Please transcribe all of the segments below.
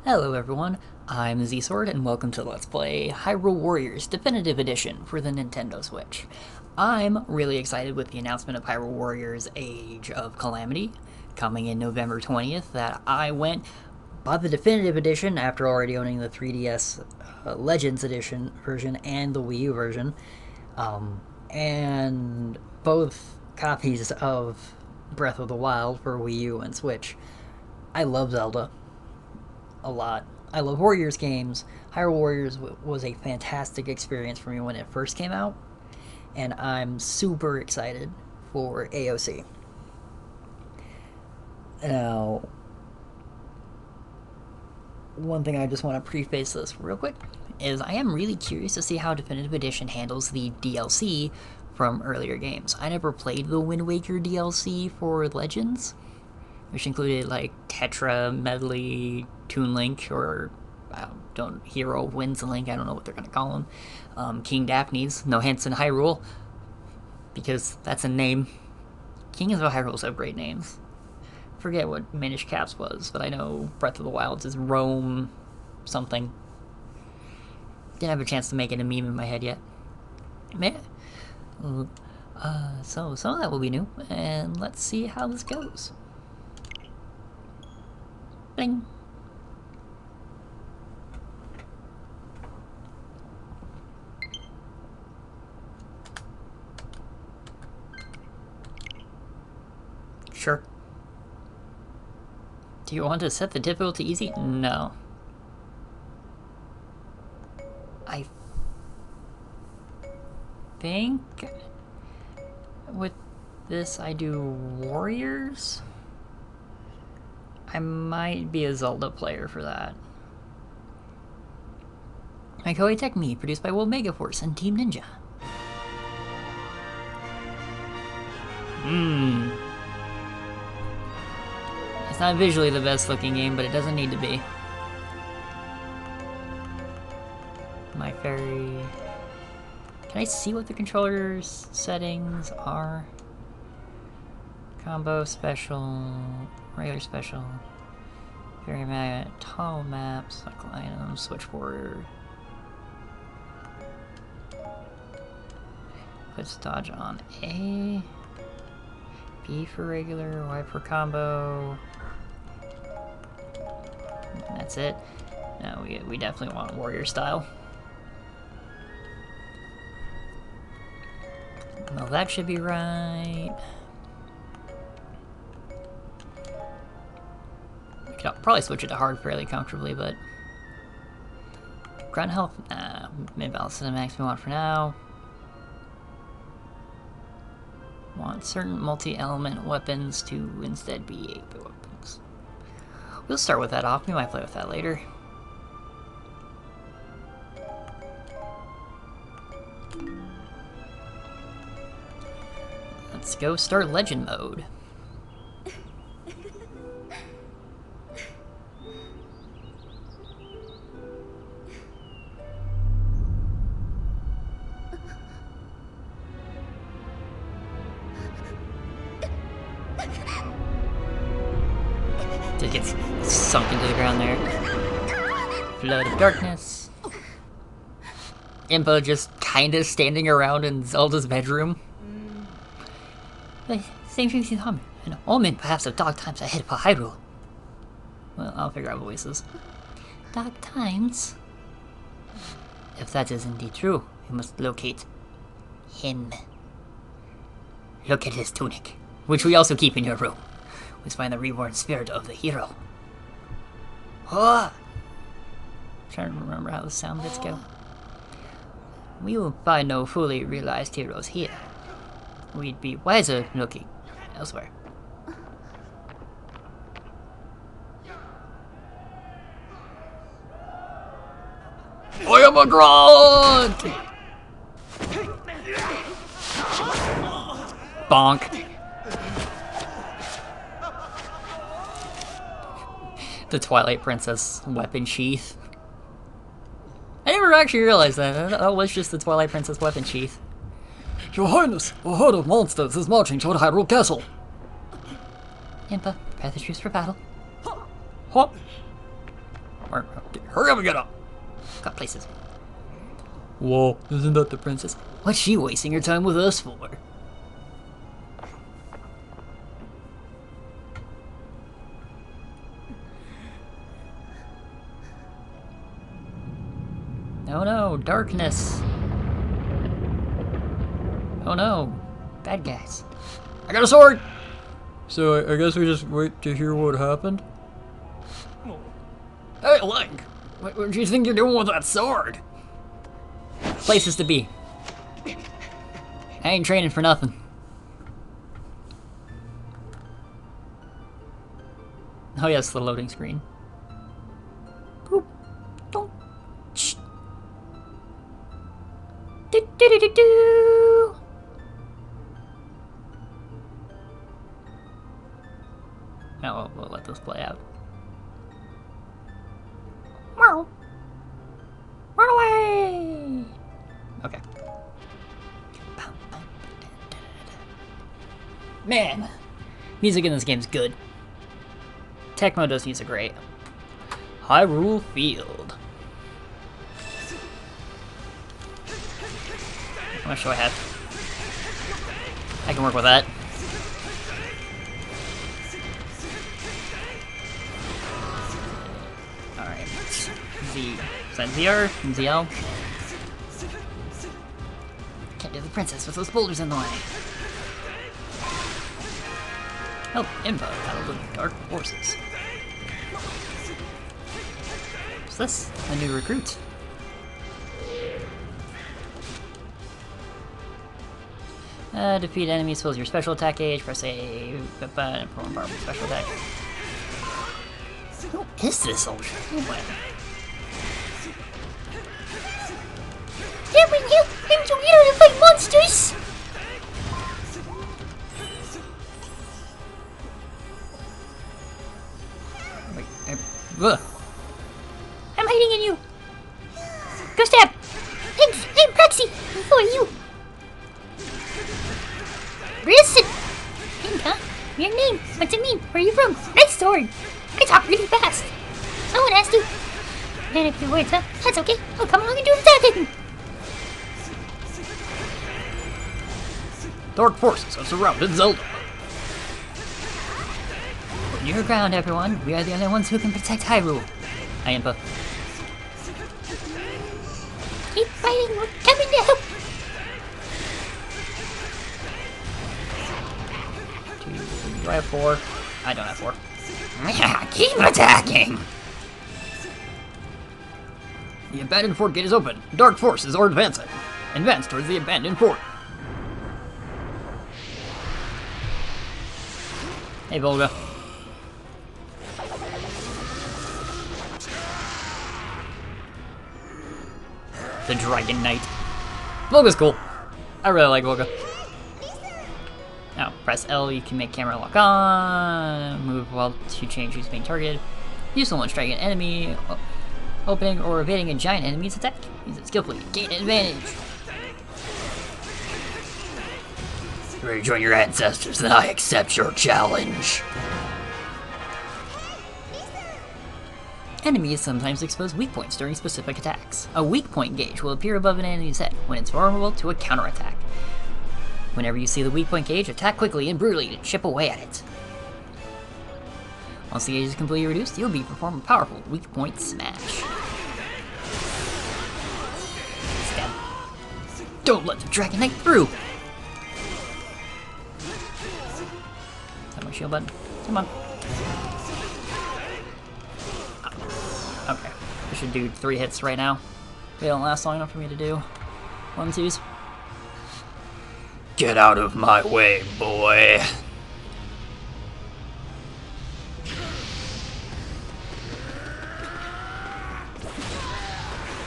Hello everyone, I'm Z-Sword and welcome to Let's Play Hyrule Warriors Definitive Edition for the Nintendo Switch. I'm really excited with the announcement of Hyrule Warriors Age of Calamity coming in November 20th that I bought the Definitive Edition after already owning the 3DS Legends Edition version and the Wii U version. And both copies of Breath of the Wild for Wii U and Switch. I love Zelda a lot. I love Warriors games. Hyrule Warriors was a fantastic experience for me when it first came out, and I'm super excited for AOC. Now, one thing I just want to preface this real quick is I am really curious to see how Definitive Edition handles the DLC from earlier games. I never played the Wind Waker DLC for Legends, which included like Tetra, Medley, Toon Link, or Hero, Winds Link, I don't know what they're going to call him. King Daphne's, no hints in Hyrule, because that's a name. Kings of Hyrule's have great names. Forget what Minish Caps was, but I know Breath of the Wild is Rome something. Didn't have a chance to make it a meme in my head yet. So some of that will be new, and let's see how this goes. Bling. Sure. Do you want to set the difficulty easy? No. I think with this I do Warriors. I might be a Zelda player for that. My Koei Tech Me, produced by Omega Force and Team Ninja. It's not visually the best looking game, but it doesn't need to be. My fairy... Can I see what the controller's settings are? Combo, special, regular special, fairy map, toggle map, cycle items, switchboard. Put dodge on A. B for regular, Y for combo. And that's it. No, we definitely want warrior style. Well, that should be right. We could probably switch it to hard fairly comfortably, but ground health, nah, mid-balance cinematics we want for now. Want certain multi-element weapons to instead be 8-bit weapons. We'll start with that off. We might play with that later. Let's go start legend mode. Just gets sunk into the ground there. Flood of darkness. Impa just kinda standing around in Zelda's bedroom. Same thing as Hummer. An omen perhaps of dark times ahead for Hyrule. Well, I'll figure out voices. Dark times? If that is indeed true, we must locate him. Look at his tunic, which we also keep in your room. We find the reborn spirit of the hero. Oh! Trying to remember how the sound bits go. We will find no fully realized heroes here. We'd be wiser looking elsewhere. I am a grunt! Bonk. The Twilight Princess weapon sheath. I never actually realized that. That was just the Twilight Princess weapon sheath. Your Highness, a herd of monsters is marching toward Hyrule Castle. Impa, prepare the troops for battle. Hop. Hurry up and get up! Got places. Whoa, isn't that the princess? What's she wasting her time with us for? Oh no, darkness. Oh no, bad guys. I got a sword! So I guess we just wait to hear what happened? Hey, Link! What do you think you're doing with that sword? Places to be. I ain't training for nothing. Oh yes, the loading screen. Boop. Don't. Shh. Do do do do do. Oh, we'll let this play out. Meow. Run away! Okay. Man, music in this game's good. Tecmo does music great. Hyrule Field. How much do I have? I can work with that. Alright. Z. Is that ZR? ZL? Can't do the princess with those boulders in the way. Help info out of the dark forces. What's this? A new recruit. Defeat enemies fills your special attack gauge. Press A button and perform powerful special attack. Who is this soldier? Here we help him to here to fight monsters! Ugh. I'm hiding in you! Go stab! Hey, Proxy! Who are you? Listen! Hey, huh? Your name? What's it mean? Where are you from? Nice sword! I talk really fast! Someone has to! And if your words, huh? That's okay. I'll come along and do attacking! Dark forces have surrounded Zelda. Put your ground, everyone. We are the only ones who can protect Hyrule. Hi, Impa. Keep fighting, we're coming to help! Do I have 4? I don't have 4. Keep attacking! The abandoned fort gate is open. Dark forces are advancing. Advance towards the abandoned fort. Hey, Volga. The Dragon Knight. Volga's cool. I really like Volga. Now, press L, you can make camera lock on. Move while to change who's being targeted. Useful when striking an enemy, opening or evading a giant enemy's attack. Use it skillfully to gain an advantage. Rejoin your ancestors, and I accept your challenge. Enemies sometimes expose weak points during specific attacks. A weak point gauge will appear above an enemy's head when it's vulnerable to a counterattack. Whenever you see the weak point gauge, attack quickly and brutally to chip away at it. Once the gauge is completely reduced, you'll be performing a powerful weak point smash. Stab. Don't let the Dragon Knight through! Is that my shield button? Come on. Okay. I should do 3 hits right now. They don't last long enough for me to do 1-2s. Get out of my way, boy.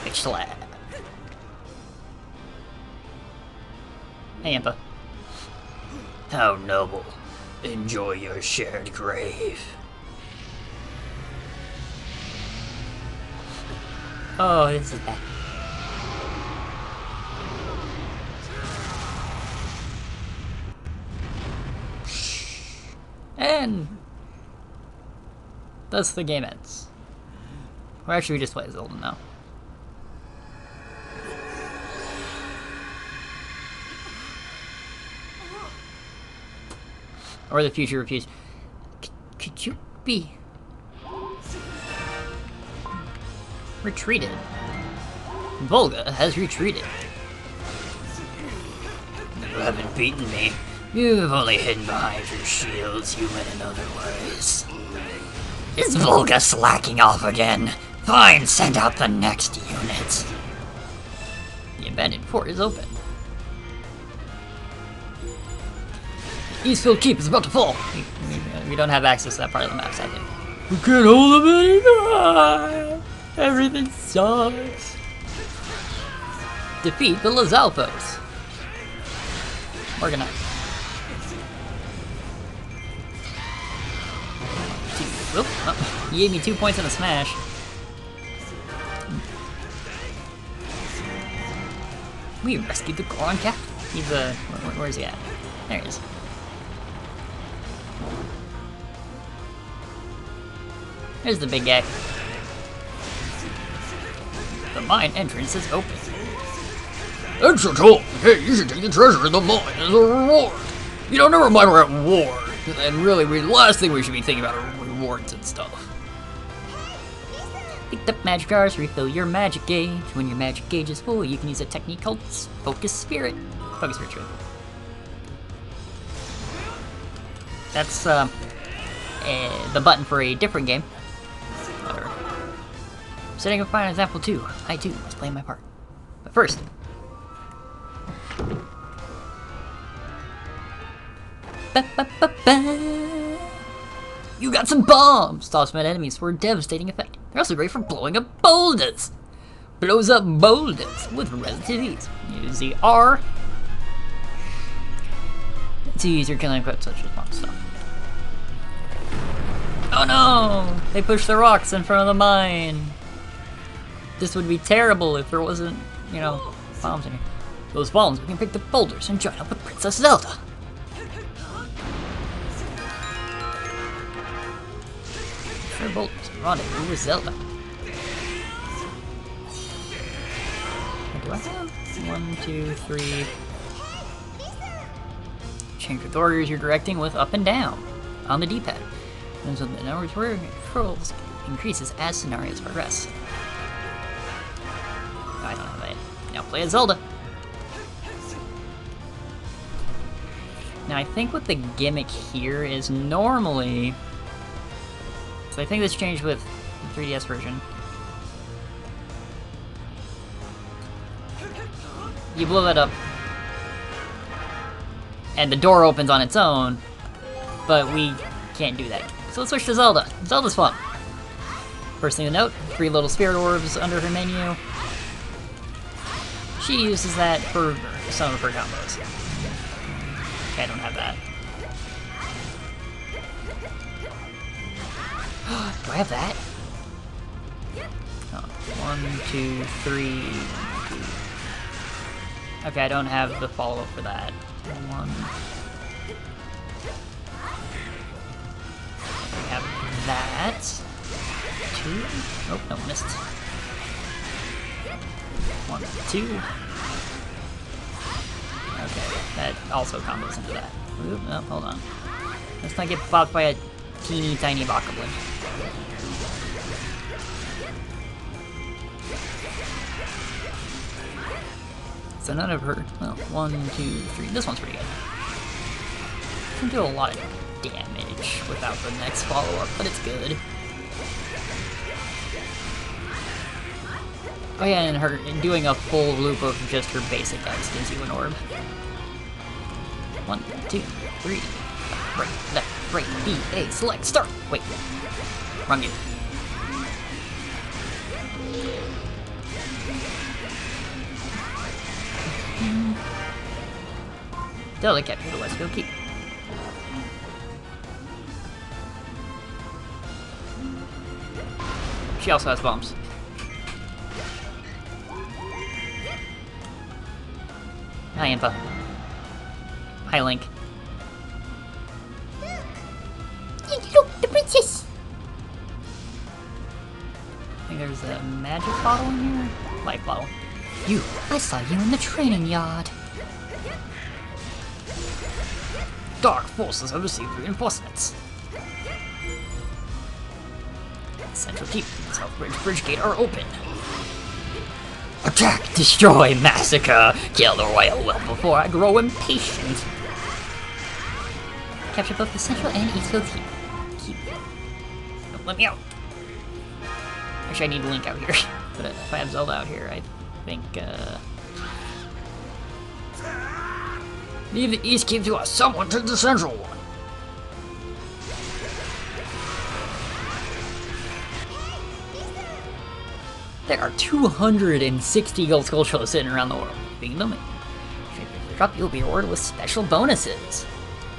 Bitch slap. Hey, Impa. How noble. Enjoy your shared grave. Oh, this is bad. And thus the game ends. Or actually, we just play Zelda now. Or the future refused. Could you be retreated? Volga has retreated. You haven't beaten me. You've only hidden behind your shields, human and otherwise. Is Volga slacking off again? Fine, send out the next unit. The abandoned fort is open. Eastfield Keep is about to fall. We don't have access to that part of the map, sadly. We can't hold them anymore. Everything sucks. Defeat the Lizalfos. Organize. Oop, oh, you gave me 2 points in a smash. We rescued the Goron cat. He's where's he at? There he is. There's the big guy. The mine entrance is open. Extra told. Hey, you should take the treasure in the mine as a reward. You know, never mind we're at war. And really, the last thing we should be thinking about are rewards and stuff. Pick up magic jars, refill your magic gauge. When your magic gauge is full, you can use a technique called Focus Spirit. Focus Spirit, really. That's the button for a different game. Setting up Final Example 2. I too must play my part. But first, you got some bombs! Toss them at enemies for a devastating effect. They're also great for blowing up boulders. Blows up boulders with relative ease. Use the R to use your killing equipment such as bomb stuff. Oh no! They pushed the rocks in front of the mine. This would be terrible if there wasn't, you know, bombs in here. Those bombs, we can pick the boulders and join up with Princess Zelda. Sure, boulders, rendezvous with Zelda. What do I have? 1, 2, 3. Change with warriors you're directing with up and down on the D-pad. And so the number of warrior controls increases as scenarios progress. I don't have that. Now play as Zelda. Now I think what the gimmick here is normally, so I think this changed with the 3DS version. You blow that up, and the door opens on its own, but we can't do that. So let's switch to Zelda. Zelda's fun. First thing to note, 3 little spirit orbs under her menu. She uses that for some of her combos. Okay, I don't have that. Do I have that? Oh, 1, 2, 3. Okay, I don't have the follow-up for that. 1. We have that. 2. Oh, no, missed. 1, 2. Okay, that also combos into that. Oop, no, hold on. Let's not get bopped by a teeny tiny bokoblin. So none of her. Well, 1, 2, 3. This one's pretty good. Can do a lot of damage without the next follow-up, but it's good. Oh yeah, and her doing a full loop of just her basic X gives you an orb. 1, 2, 3. Right, left, right, B, A, select, start. Wait, wrong game. Zelda captured the Westfield Keep. She also has bombs. Hi, Impa. Hi, Link. Hey, look, the princess! I think think there's a magic bottle in here? Life bottle. You! I saw you in the training yard. Dark forces have received reinforcements. Central Keep and South Bridge Gate are open. Attack, destroy, massacre, kill the royal well before I grow impatient. Capture both the central and eastfield keep. Don't let me out. Actually, I need Link out here. But if I have Zelda out here, I think, leave the east keep to us. Someone took the central one. There are 260 gold Skulltulas sitting around the world. Being them, if you drop, you'll be rewarded with special bonuses.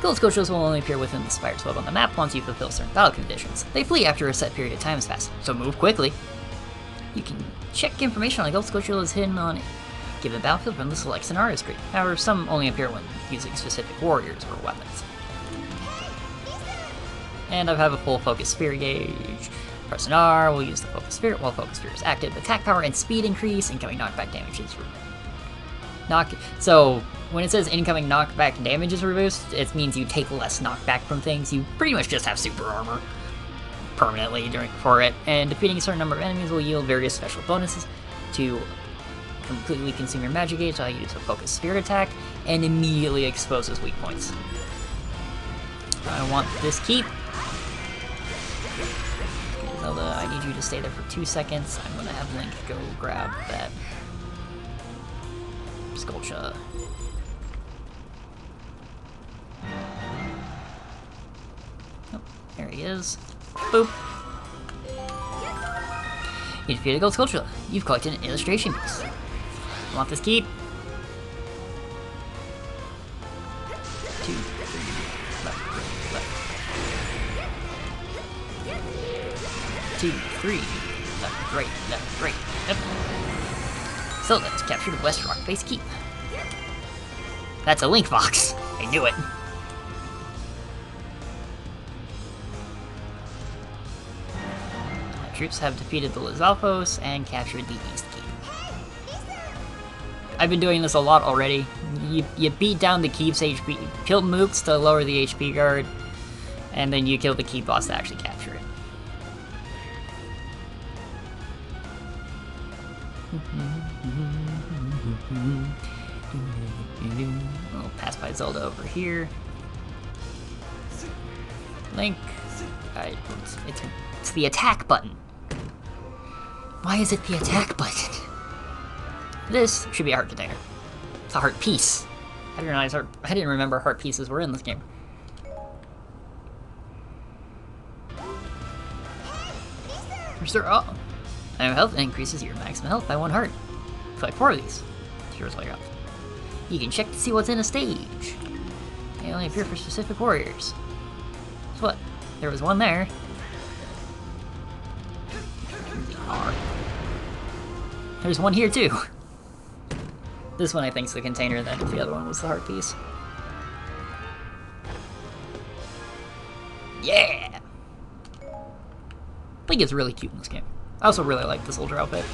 Gold Skulltulas will only appear within the Spire's web on the map once you fulfill certain battle conditions. They flee after a set period of time has passed, so move quickly. You can check information on the gold Skulltulas hidden on a given battlefield from the select scenario screen. However, some only appear when using specific warriors or weapons. And I have a full focus sphere gauge. Press an R, we'll use the Focus Spirit while Focus Spirit is active. Attack power and speed increase, incoming knockback damage is So, when it says incoming knockback damage is reduced, it means you take less knockback from things. You pretty much just have super armor permanently for it. And defeating a certain number of enemies will yield various special bonuses to completely consume your magic gauge. I use a Focus Spirit attack and immediately exposes weak points. I want this keep. Zelda, I need you to stay there for 2 seconds. I'm gonna have Link go grab that Skulltula. Oh, there he is. Boop. You defeated a gold Skulltula. You've collected an illustration piece. You want this keep? 2, 3, left. 2, 3, left, right, yep. So let's capture the West Rock Face Keep. That's a Link box. I knew it. My troops have defeated the Lizalfos and captured the East Keep. I've been doing this a lot already. You beat down the Keep's HP, kill Mooks to lower the HP guard, and then you kill the Keep boss to actually capture it. We'll pass by Zelda over here. Link. It's the attack button. Why is it the attack button? This should be a heart container. It's a heart piece. I didn't remember heart pieces were in this game. Restore all. Now health increases your maximum health by 1 heart. Collect 4 of these. Here's all you got. You can check to see what's in a stage. They only appear for specific warriors. So what? There was one there. There's one here too. This one I think is the container, then the other one was the heart piece. Yeah! Link is really cute in this game. I also really like the soldier outfit.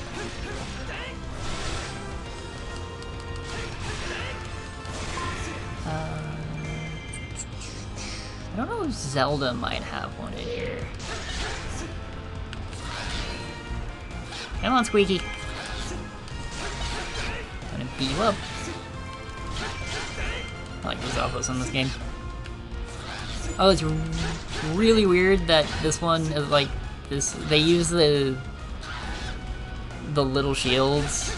I don't know if Zelda might have one in here. Come on, Squeaky. I'm gonna beat you up. I like those elbows in this game. Oh, it's really weird that this one is like this. They use the little shields,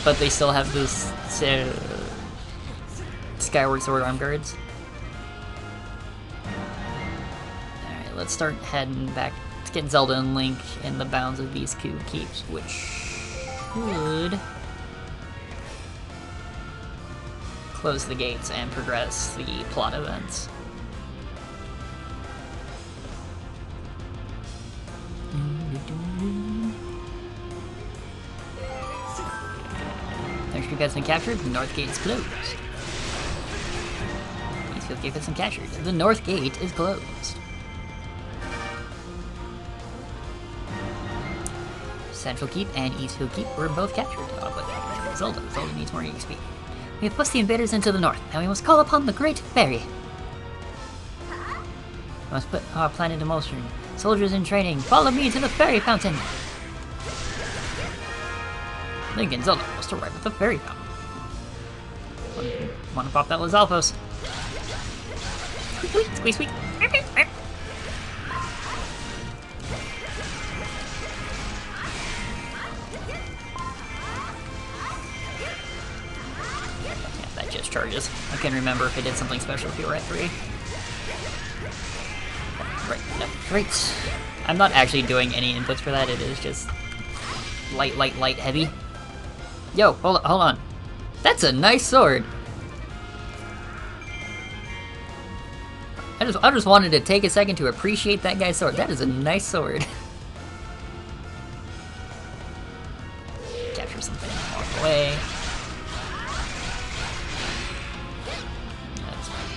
but they still have this Skyward Sword arm guards. Alright, let's start heading back to get Zelda and Link in the bounds of these two keeps, which should close the gates and progress the plot events. Eastfield Gate has been captured, the North Gate is closed. Eastfield Gate has been captured, the North Gate is closed. Central Keep and Eastfield Keep were both captured. But Zelda needs more EXP. We have pushed the invaders into the north, and we must call upon the Great Fairy. We must put our plan into motion. Soldiers in training, follow me to the fairy fountain! Link and Zelda must arrive at the fairy fountain. Wanna pop that Lizalfos? Squeak, squeak, squeak. That just charges. I couldn't remember if it did something special if you were at 3. Right, no, great. I'm not actually doing any inputs for that, it is just light, heavy. Yo, hold on. That's a nice sword. I just wanted to take a second to appreciate that guy's sword. That is a nice sword. Capture something, walk away. That's fine.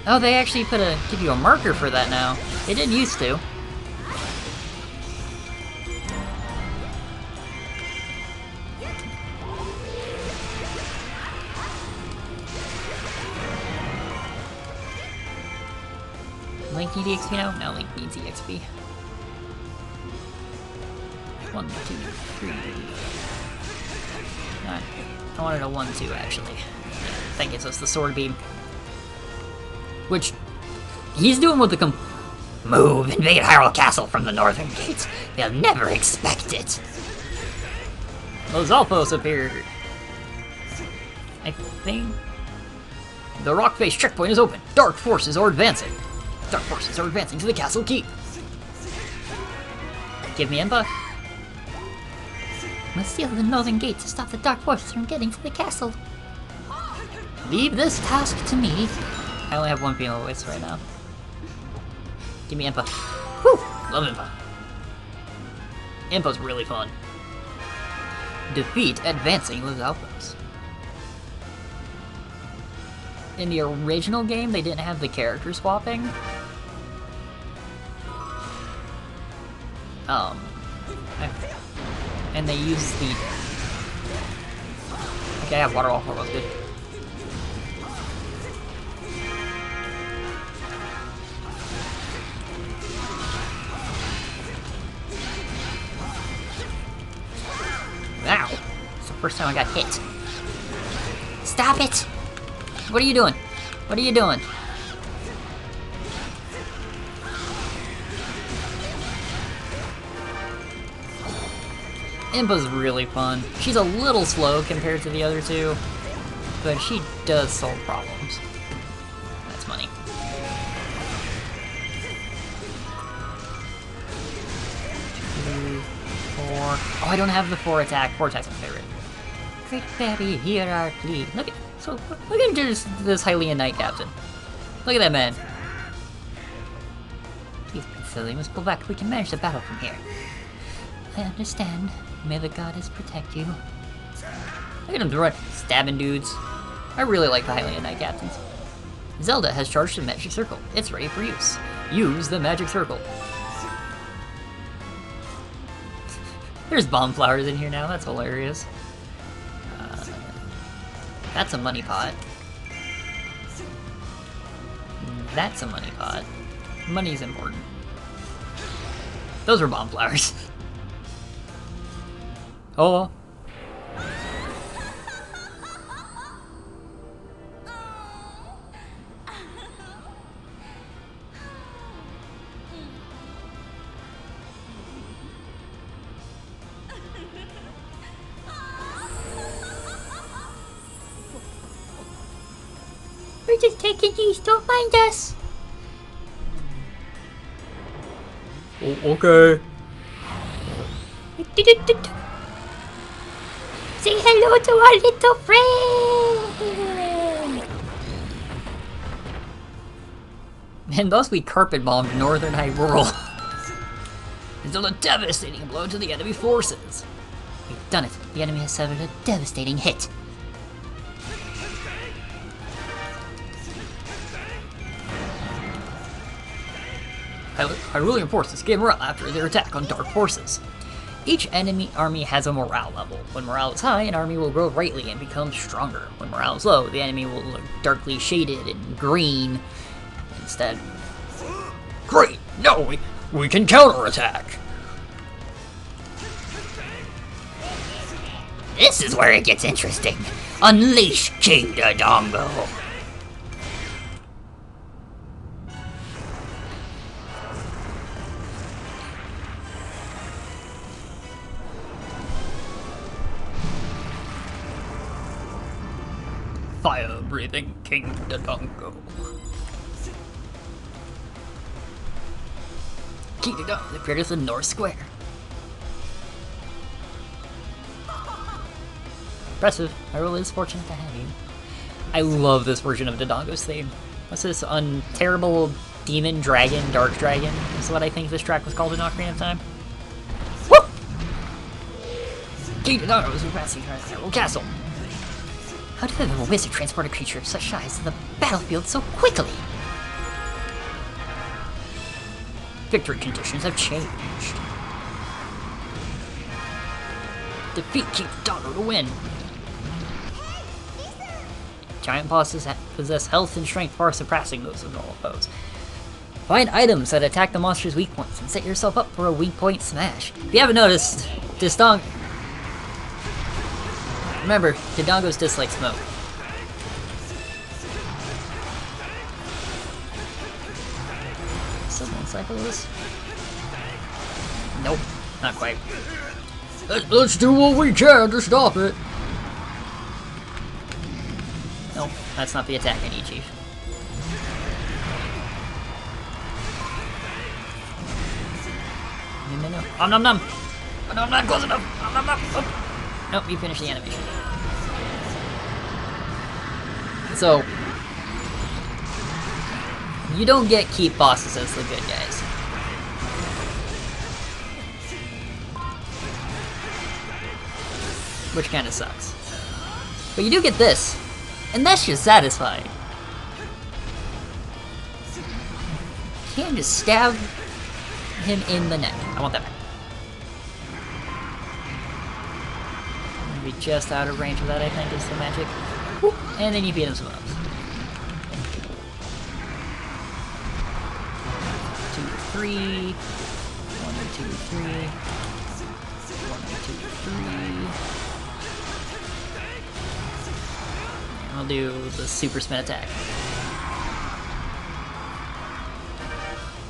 Oh, they actually give you a marker for that now. They didn't used to. Link need EXP now? No, Link needs EXP. 1, 2, 3. I wanted a 1, 2 actually. That gives us the sword beam. Which he's doing with the Move! Invade Hyrule Castle from the northern gate. They'll never expect it. Lizalfos appeared. I think the rock face checkpoint is open. Dark forces are advancing. Dark forces are advancing to the castle keep. Give me Impa. Must seal the northern gate to stop the dark forces from getting to the castle. Leave this task to me. I only have 1 female voice right now. Give me Impa. Woo! Love Impa. Impa's really fun. Defeat advancing Lizalfos. In the original game, they didn't have the character swapping. And they used the... Okay, I have water off, that's good. Wow! It's the first time I got hit. Stop it! What are you doing? What are you doing? Impa's really fun. She's a little slow compared to the other two, but she does solve problems. That's money. Two, 4. Oh, I don't have the 4 attack. 4 attack's my favorite. Great Fairy, hear our plea. Look at this Hylian Knight captain. Look at that man. Please, Priscilla, you must pull back. We can manage the battle from here. I understand. May the goddess protect you. Look at him throwing, stabbing dudes. I really like the Hylian Knight captains. Zelda has charged the magic circle. It's ready for use. Use the magic circle. There's bomb flowers in here now. That's hilarious. That's a money pot. That's a money pot. Money's important. Those are bomb flowers. Oh. We're just taking these, don't mind us. Oh, okay. Say hello to our little friend! And thus we carpet bombed northern Hyrule. It's a devastating blow to the enemy forces. We've done it. The enemy has suffered a devastating hit. Hyrulean forces gain morale after their attack on dark forces. Each enemy army has a morale level. When morale is high, an army will grow greatly and become stronger. When morale is low, the enemy will look darkly shaded and green instead. Great! Now we can counterattack! This is where it gets interesting. Unleash King Dodongo! Fire-breathing King Dodongo. King Dodongo appears in North Square. Impressive. Hyrule is fortunate to have you. I love this version of Dodongo's theme. What's this? Terrible demon dragon, dark dragon is what I think this track was called in Ocarina of Time. Woo! King Dodongo is advancing toward Hyrule Castle. How did the wizard transport a creature of such size to the battlefield so quickly? Victory conditions have changed. Defeat King Dodongo to win. Giant bosses possess health and strength far surpassing those of normal foes. Find items that attack the monster's weak points and set yourself up for a weak point smash. If you haven't noticed, remember, Dodongos dislike smoke. Someone cycle this? Nope, not quite. Let's do what we can to stop it! Nope, that's not the attack I need, Chief. No. Nom nom nom! Oh, no, I'm not close enough! Nom, nom, nom. Oh. Nope, you finished the animation. So, you don't get keep bosses as the good guys. Which kind of sucks. But you do get this, and that's just satisfying. You can just stab him in the neck. I want that back. I'm gonna be just out of range of that, I think, is the magic. Whoop. And then you beat him some ups. 2, 3. 1, 2, 3. 1, 2, 3. I'll do the super spin attack.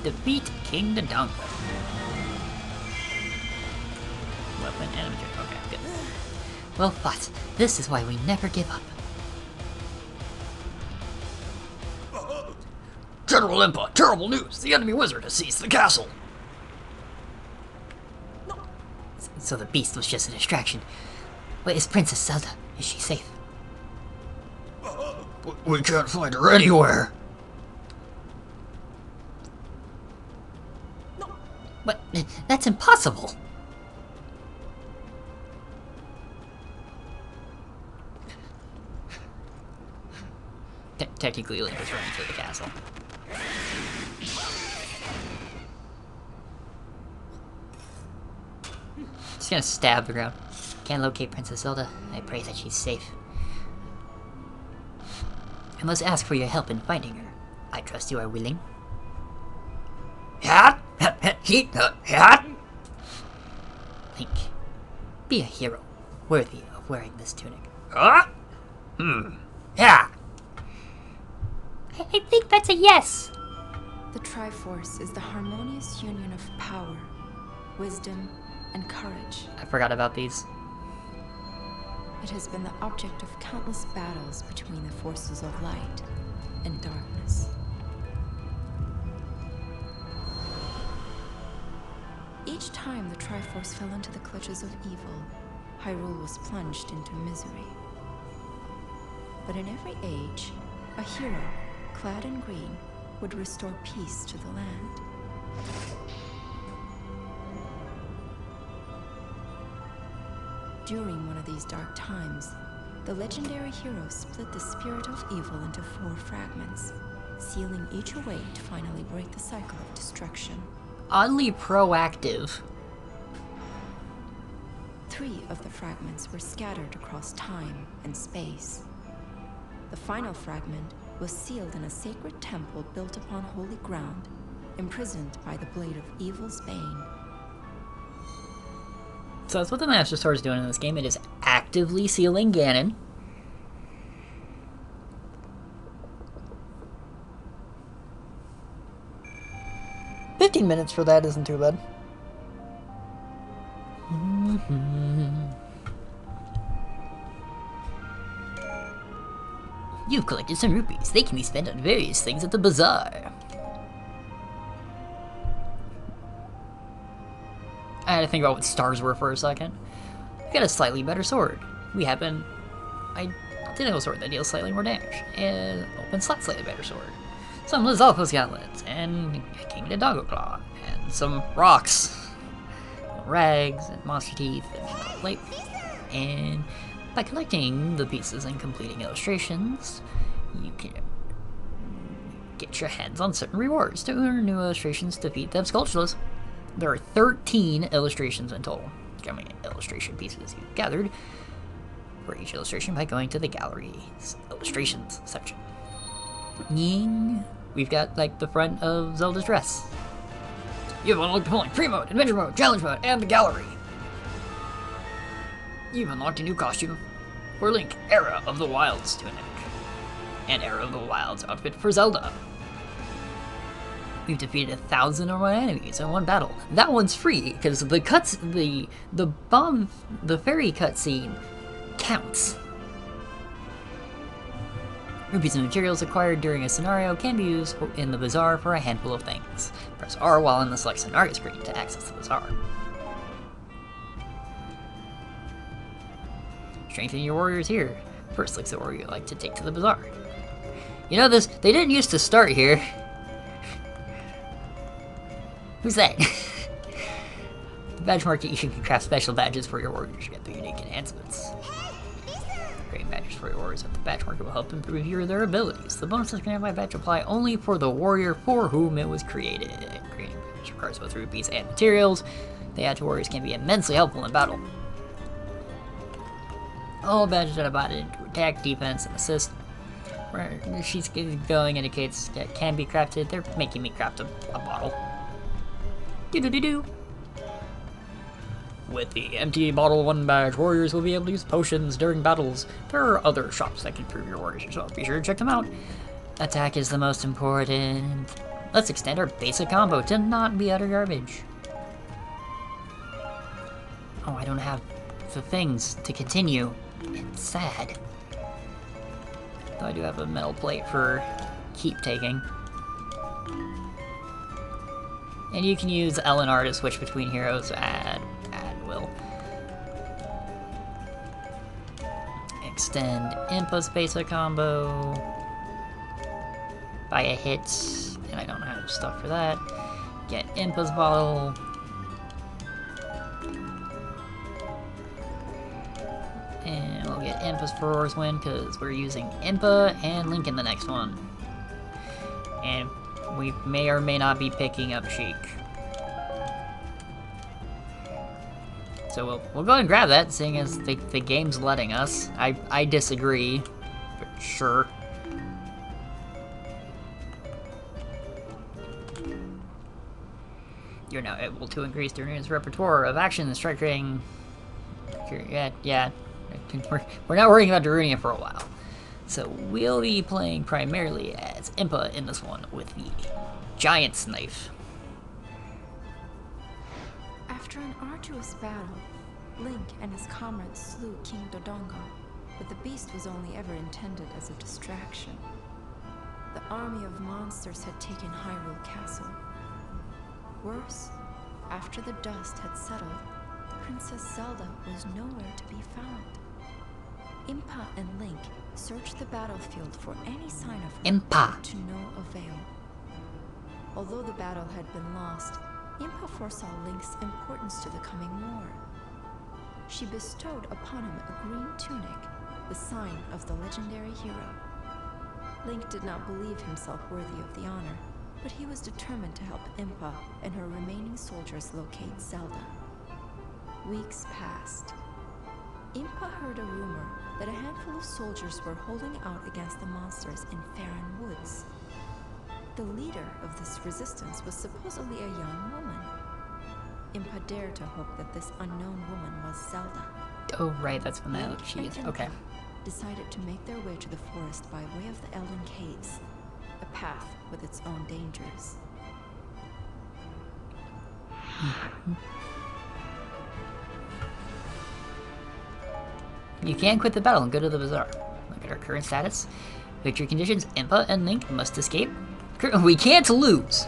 Defeat King Dodongo. Weapon and magic. Okay, good. Well fought. This is why we never give up. General Impa, terrible news! The enemy wizard has seized the castle! So the beast was just a distraction. Wait, is Princess Zelda? Is she safe? We can't find her anywhere! But that's impossible! Technically, Link was running through the castle. Just gonna stab the ground. Can't locate Princess Zelda. I pray that she's safe. I must ask for your help in finding her. I trust you are willing. Hat? Hat? Link, be a hero, worthy of wearing this tunic. Huh? Yeah. I think that's a yes. The Triforce is the harmonious union of power, wisdom, and courage. I forgot about these. It has been the object of countless battles between the forces of light and darkness. Each time the Triforce fell into the clutches of evil, Hyrule was plunged into misery. But in every age, a hero, clad in green, would restore peace to the land. During one of these dark times, the legendary hero split the spirit of evil into 4 fragments, sealing each away to finally break the cycle of destruction. Oddly proactive. 3 of the fragments were scattered across time and space. The final fragment was sealed in a sacred temple built upon holy ground, imprisoned by the blade of evil's bane. So that's what the Master Sword is doing in this game. It is actively sealing Ganon. $15 for that isn't too bad. You've collected some rupees. They can be spent on various things at the bazaar. I had to think about what stars were for a second. We got a slightly better sword. I did have a sword that deals slightly more damage. And open slot slightly better sword. Some Lizalfo's gauntlets, and a King of Doggo Claw, and some rocks. Rags, and monster teeth, and light. And by collecting the pieces and completing illustrations, you can get your hands on certain rewards. To earn new illustrations, defeat them sculptures. There are 13 illustrations in total. How many illustration pieces you've gathered for each illustration by going to the gallery's illustrations section. Ying. We've got like the front of Zelda's dress. You've unlocked point, free mode, adventure mode, challenge mode, and the gallery. You've unlocked a new costume for Link, Era of the Wilds tunic, and Era of the Wilds outfit for Zelda. We've defeated 1,000 or more enemies in one battle. That one's free because the fairy cutscene counts. Rupees and materials acquired during a scenario can be used in the bazaar for a handful of things. Press R while in the select scenario screen to access the bazaar. Strengthen your warriors here. First, select the warrior you'd like to take to the bazaar. You know this, they didn't used to start here. Who's that? The badge market, you can craft special badges for your warriors to get the unique enhancements. Creating badges for your warriors at the badge market will help improve their abilities. The bonuses granted by badge apply only for the warrior for whom it was created. Creating badges requires both rupees and materials. They add to warriors can be immensely helpful in battle. All badges that are bought into attack, defense, and assist. Where she's going indicates that can be crafted. They're making me craft a bottle. Do-do-do-do. With the empty bottle 1 badge, warriors will be able to use potions during battles. There are other shops that can improve your warriors yourself. Be sure to check them out. Attack is the most important. Let's extend our basic combo to not be utter garbage. Oh, I don't have the things to continue. It's sad. Though I do have a metal plate for keep taking. And you can use LNR to switch between heroes at will. Extend Impa's basic combo. Buy a hit, and I don't have stuff for that. Get Impa's bottle. And we'll get Impa's Furor's win, because we're using Impa and Link in the next one. And we may or may not be picking up Sheik. So we'll go ahead and grab that, seeing as the game's letting us. I disagree, but sure. You're now able to increase the unit's repertoire of action and strike rating. Yeah. We're not worrying about Darunia for a while. So we'll be playing primarily as Impa in this one with the Giant's Knife. After an arduous battle, Link and his comrades slew King Dodongo, but the beast was only ever intended as a distraction. The army of monsters had taken Hyrule Castle. Worse, after the dust had settled, Princess Zelda was nowhere to be found. Impa and Link searched the battlefield for any sign of her, Impa. to no avail. Although the battle had been lost, Impa foresaw Link's importance to the coming war. She bestowed upon him a green tunic, the sign of the legendary hero. Link did not believe himself worthy of the honor, but he was determined to help Impa and her remaining soldiers locate Zelda. Weeks passed. Impa heard a rumor that a handful of soldiers were holding out against the monsters in Farron Woods. The leader of this resistance was supposedly a young woman. Impa dared to hope that this unknown woman was Zelda. Oh, right, that's when Link that she and is. Impa Okay. decided to make their way to the forest by way of the Elven Caves, a path with its own dangers. You can't quit the battle and go to the bazaar. Look at our current status. Victory conditions, Impa and Link must escape. We can't lose.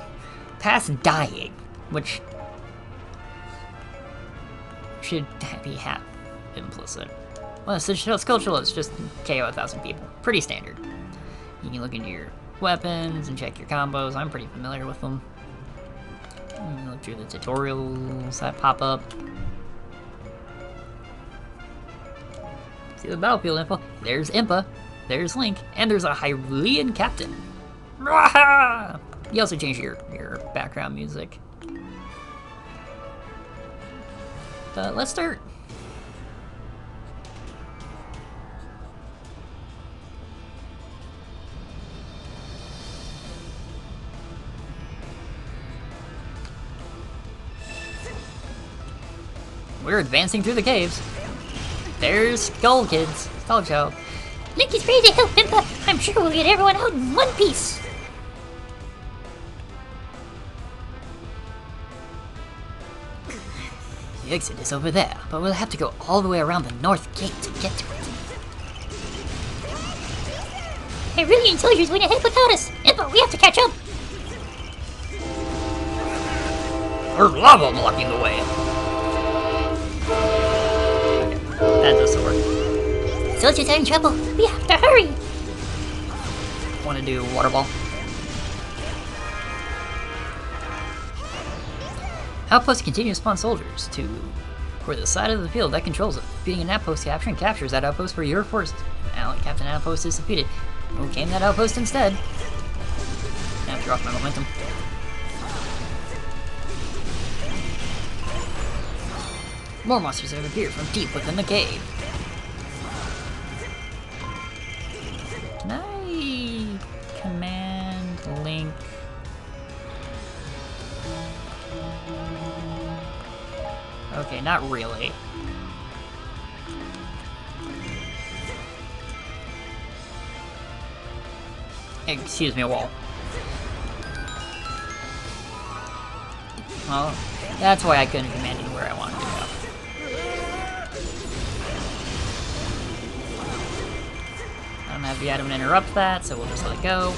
Past dying, which should be half implicit. Well, it's cultural, it's just KO 1,000 people. Pretty standard. You can look into your weapons and check your combos. I'm pretty familiar with them. Look through the tutorials that pop up. See the battlefield info. There's Impa, there's Link, and there's a Hyrulean captain. You also change your background music. But let's start. We're advancing through the caves. There's Skull Kids. Skull Child. Link is ready to help Impa. I'm sure we'll get everyone out in one piece. The exit is over there, but we'll have to go all the way around the north gate to get to it. Hyrulean soldiers went ahead without us. Impa, we have to catch up. There's lava blocking the way. Okay, that does work. Soldiers are in trouble. We have to hurry. Want to do water ball? Outposts continue to spawn soldiers for the side of the field that controls it. Defeating an outpost captures that outpost for your forces. Captain Outpost is defeated. Who came that outpost instead? I have to drop my momentum. More monsters have appeared from deep within the cave. Can I command Link? Okay, not really. Excuse me, wall. Well, that's why I couldn't command it where I wanted to go. I don't have the item to interrupt that, so we'll just let it go.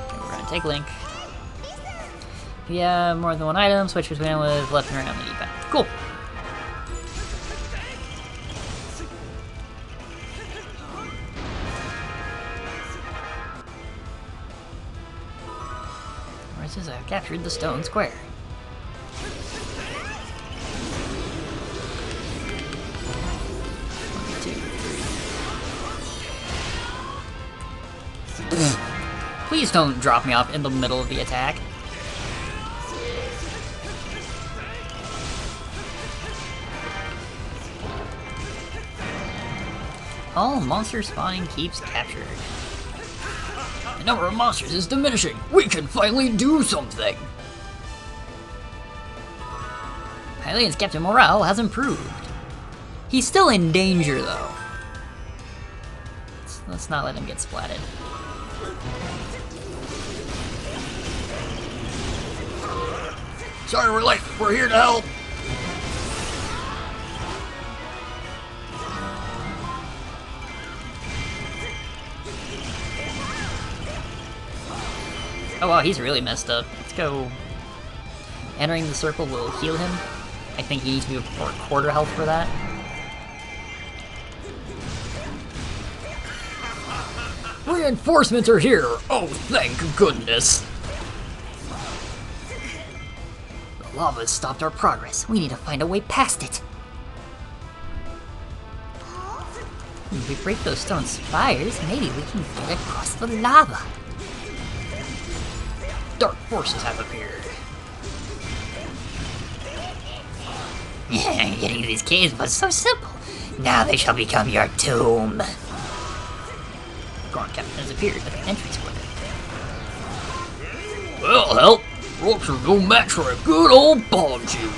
Okay, we're gonna take Link. If you have more than one item, switch between them with left and right on the D-pad. Cool. Says I've captured the stone square. One, two, three. Please don't drop me off in the middle of the attack. All monster spawning keeps captured. The number of monsters is diminishing. We can finally do something. Hylian's captain morale has improved. He's still in danger, though. Let's not let him get splatted. Sorry we're late. We're here to help. Oh wow, he's really messed up. Let's go. Entering the circle will heal him. I think he needs to be quarter health for that. Reinforcements are here. Oh, thank goodness. The lava has stopped our progress. We need to find a way past it. If we break those stone spires, maybe we can get across the lava. Dark forces have appeared. Getting these caves was so simple. Now they shall become your tomb. Gorn Captain has appeared at the entranceway. Well, help. Rocks are no match for a good old bomb Jew.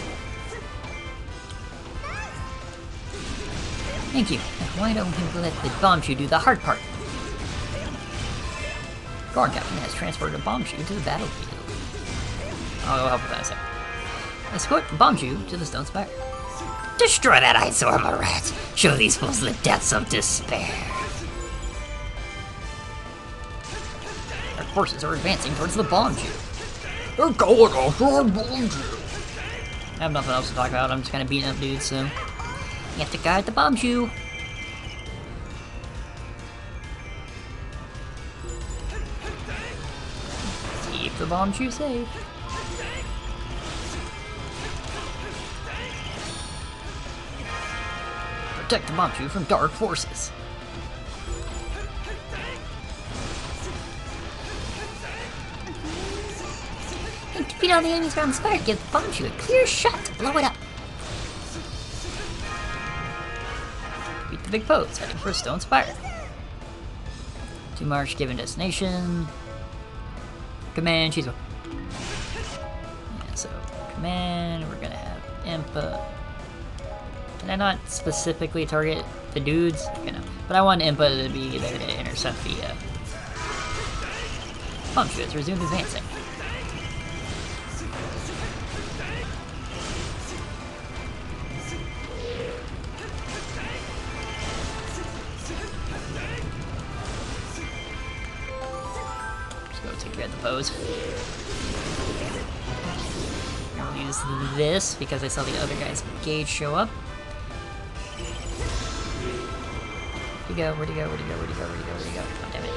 Thank you. Why don't we let the Bombchu do the hard part? Gorn Captain has transferred a Bombchu to the battlefield. I'll go help with that in a sec. Escort Bombchu to the Stone Spire. Destroy that eyesore, rat. Show these fools the depths of despair. Our forces are advancing towards the Bombchu. They're going after our bomb Jew. I have nothing else to talk about. I'm just kind of beating up dudes, so... You have to guard the Bombchu. Keep the Bombchu safe. Protect the Bombchu from dark forces. And defeat all the enemies around the spire to give the Bombchu a clear shot to blow it up. Beat the big foes, heading for Stone Spire. To march, given destination. Command, choose one. Yeah, so, command, we're gonna have Impa. Can I not specifically target the dudes? Okay, no. But I want Impa to be there to intercept the, Bombchu has resumed advancing. Take care of the foes. I'll use this because I saw the other guy's gauge show up. Where'd he go? Where'd he go? Where'd he go? Where'd he go? Where'd he go? Where'd he go? Oh, damn it.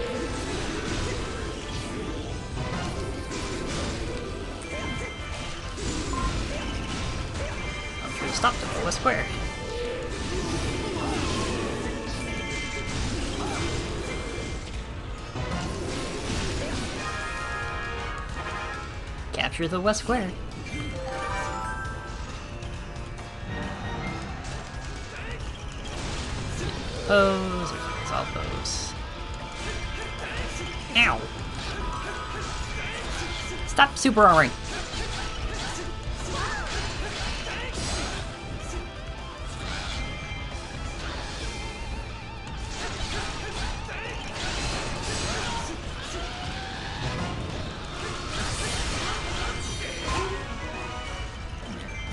I'm sure he stopped him. West Square. Capture the West Square. Pose. It's all pose. Ow! Stop super armoring.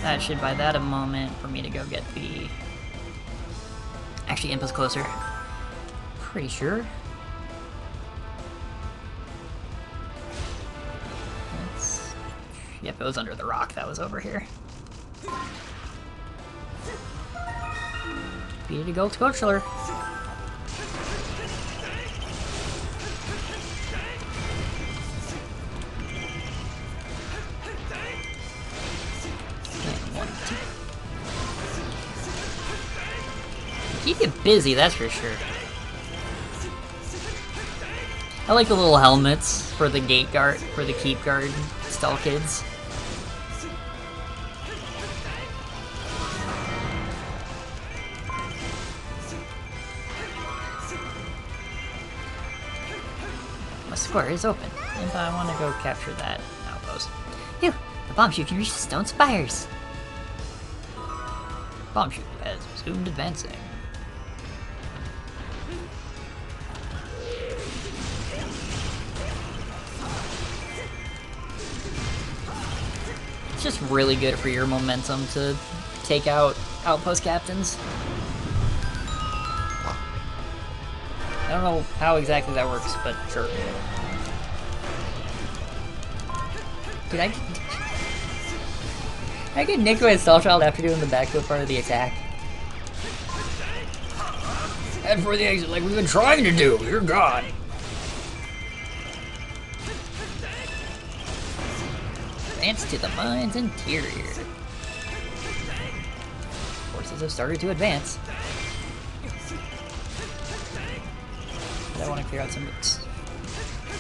That should buy that a moment for me to go get the... Actually, Impa's closer. Pretty sure. That's... Yep, it was under the rock that was over here. Beat a gold Coachler. Keep you busy, that's for sure. I like the little helmets for the gate guard, for the keep guard stall kids. My square is open, and I want to go capture that outpost. Phew, the Bombchu can reach the stone spires. Bombchu has resumed advancing. It's just really good for your momentum to take out outpost captains. I don't know how exactly that works, but sure. Did I get nicked by a Stall Child after doing the backflip part of the attack? Head for the exit like we've been trying to do. You're gone. Advance to the mine's interior. Forces have started to advance. But I want to clear out some roots.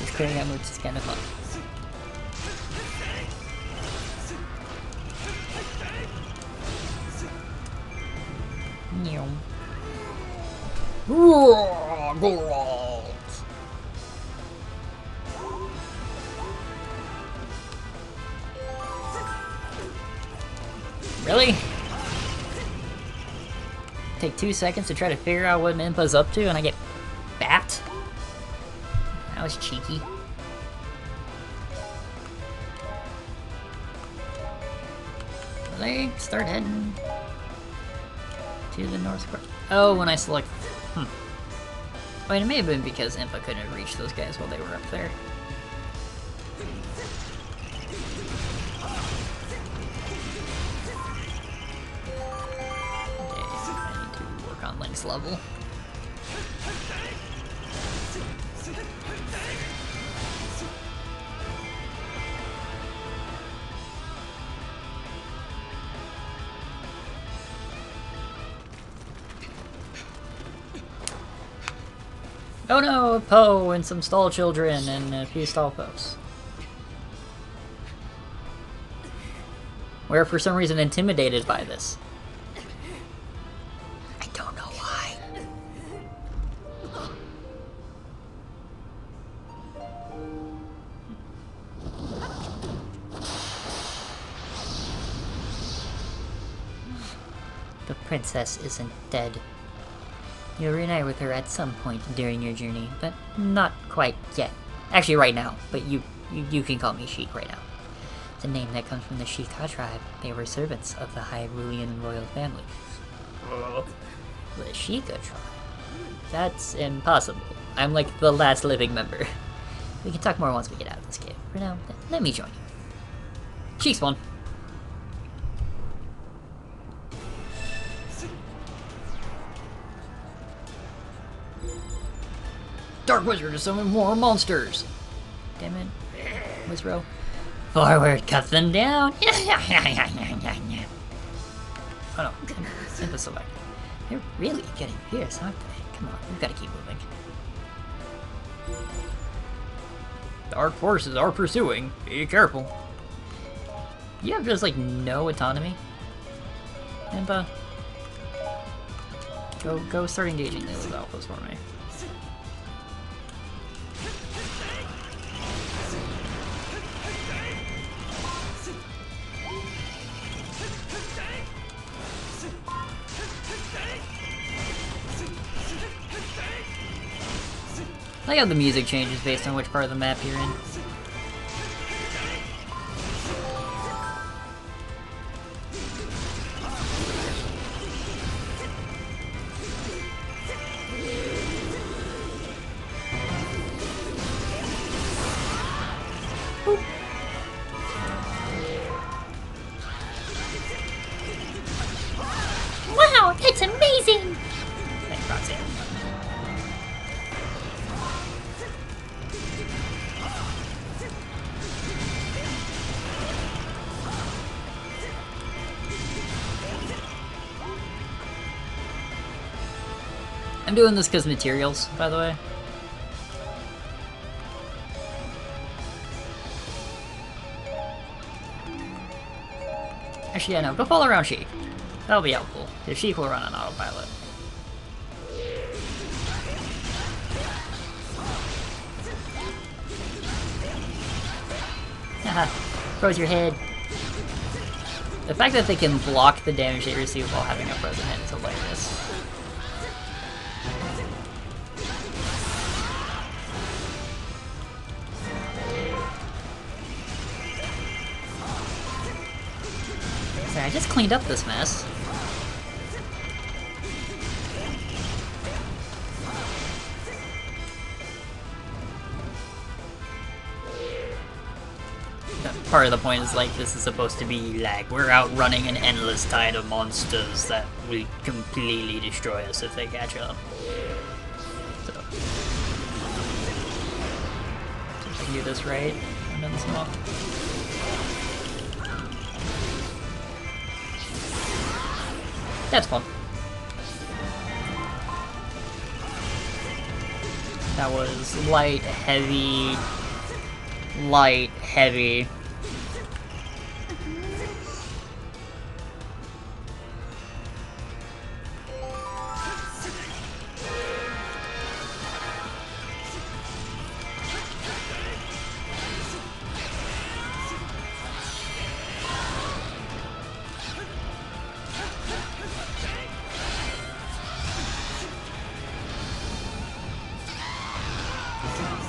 Just clearing out roots is kind of fun. Meow. Geralt! Really? Take 2 seconds to try to figure out what Impa's up to and I get bapped? That was cheeky. They start heading to the north. Oh, when I select. I mean, it may have been because Impa couldn't reach those guys while they were up there. Okay, I need to work on Link's level. Oh no, Poe and some stall children and a few stall foes. We're for some reason intimidated by this. I don't know why. The princess isn't dead. You'll reunite with her at some point during your journey, but not quite yet. Actually, right now, but you can call me Sheik right now. It's a name that comes from the Sheikah tribe. They were servants of the Hyrulean royal family. The Sheikah tribe? That's impossible. I'm like the last living member. We can talk more once we get out of this cave. For now, let me join you. Sheik spawn. Dark Wizard to summon more monsters! Damn it. Wizro. Forward, cut them down! Oh no, Simple Select. They're really getting fierce, aren't they? Come on, we've got to keep moving. Dark forces are pursuing. Be careful. You have just like no autonomy. Impa. Go start engaging those alphas for me. I like how the music changes based on which part of the map you're in. Wow, that's amazing! Thanks, Roxanne. I'm doing this because materials, by the way. Actually, yeah, no, go follow around Sheik. That'll be helpful, if Sheik will run on autopilot. Haha, froze your head. The fact that they can block the damage they receive while having a frozen head is hilarious. I just cleaned up this mess. Part of the point is like this is supposed to be like we're outrunning an endless tide of monsters that will completely destroy us if they catch up. So if I can do this right, I'm done this off. That's fun. That was light, heavy, light, heavy.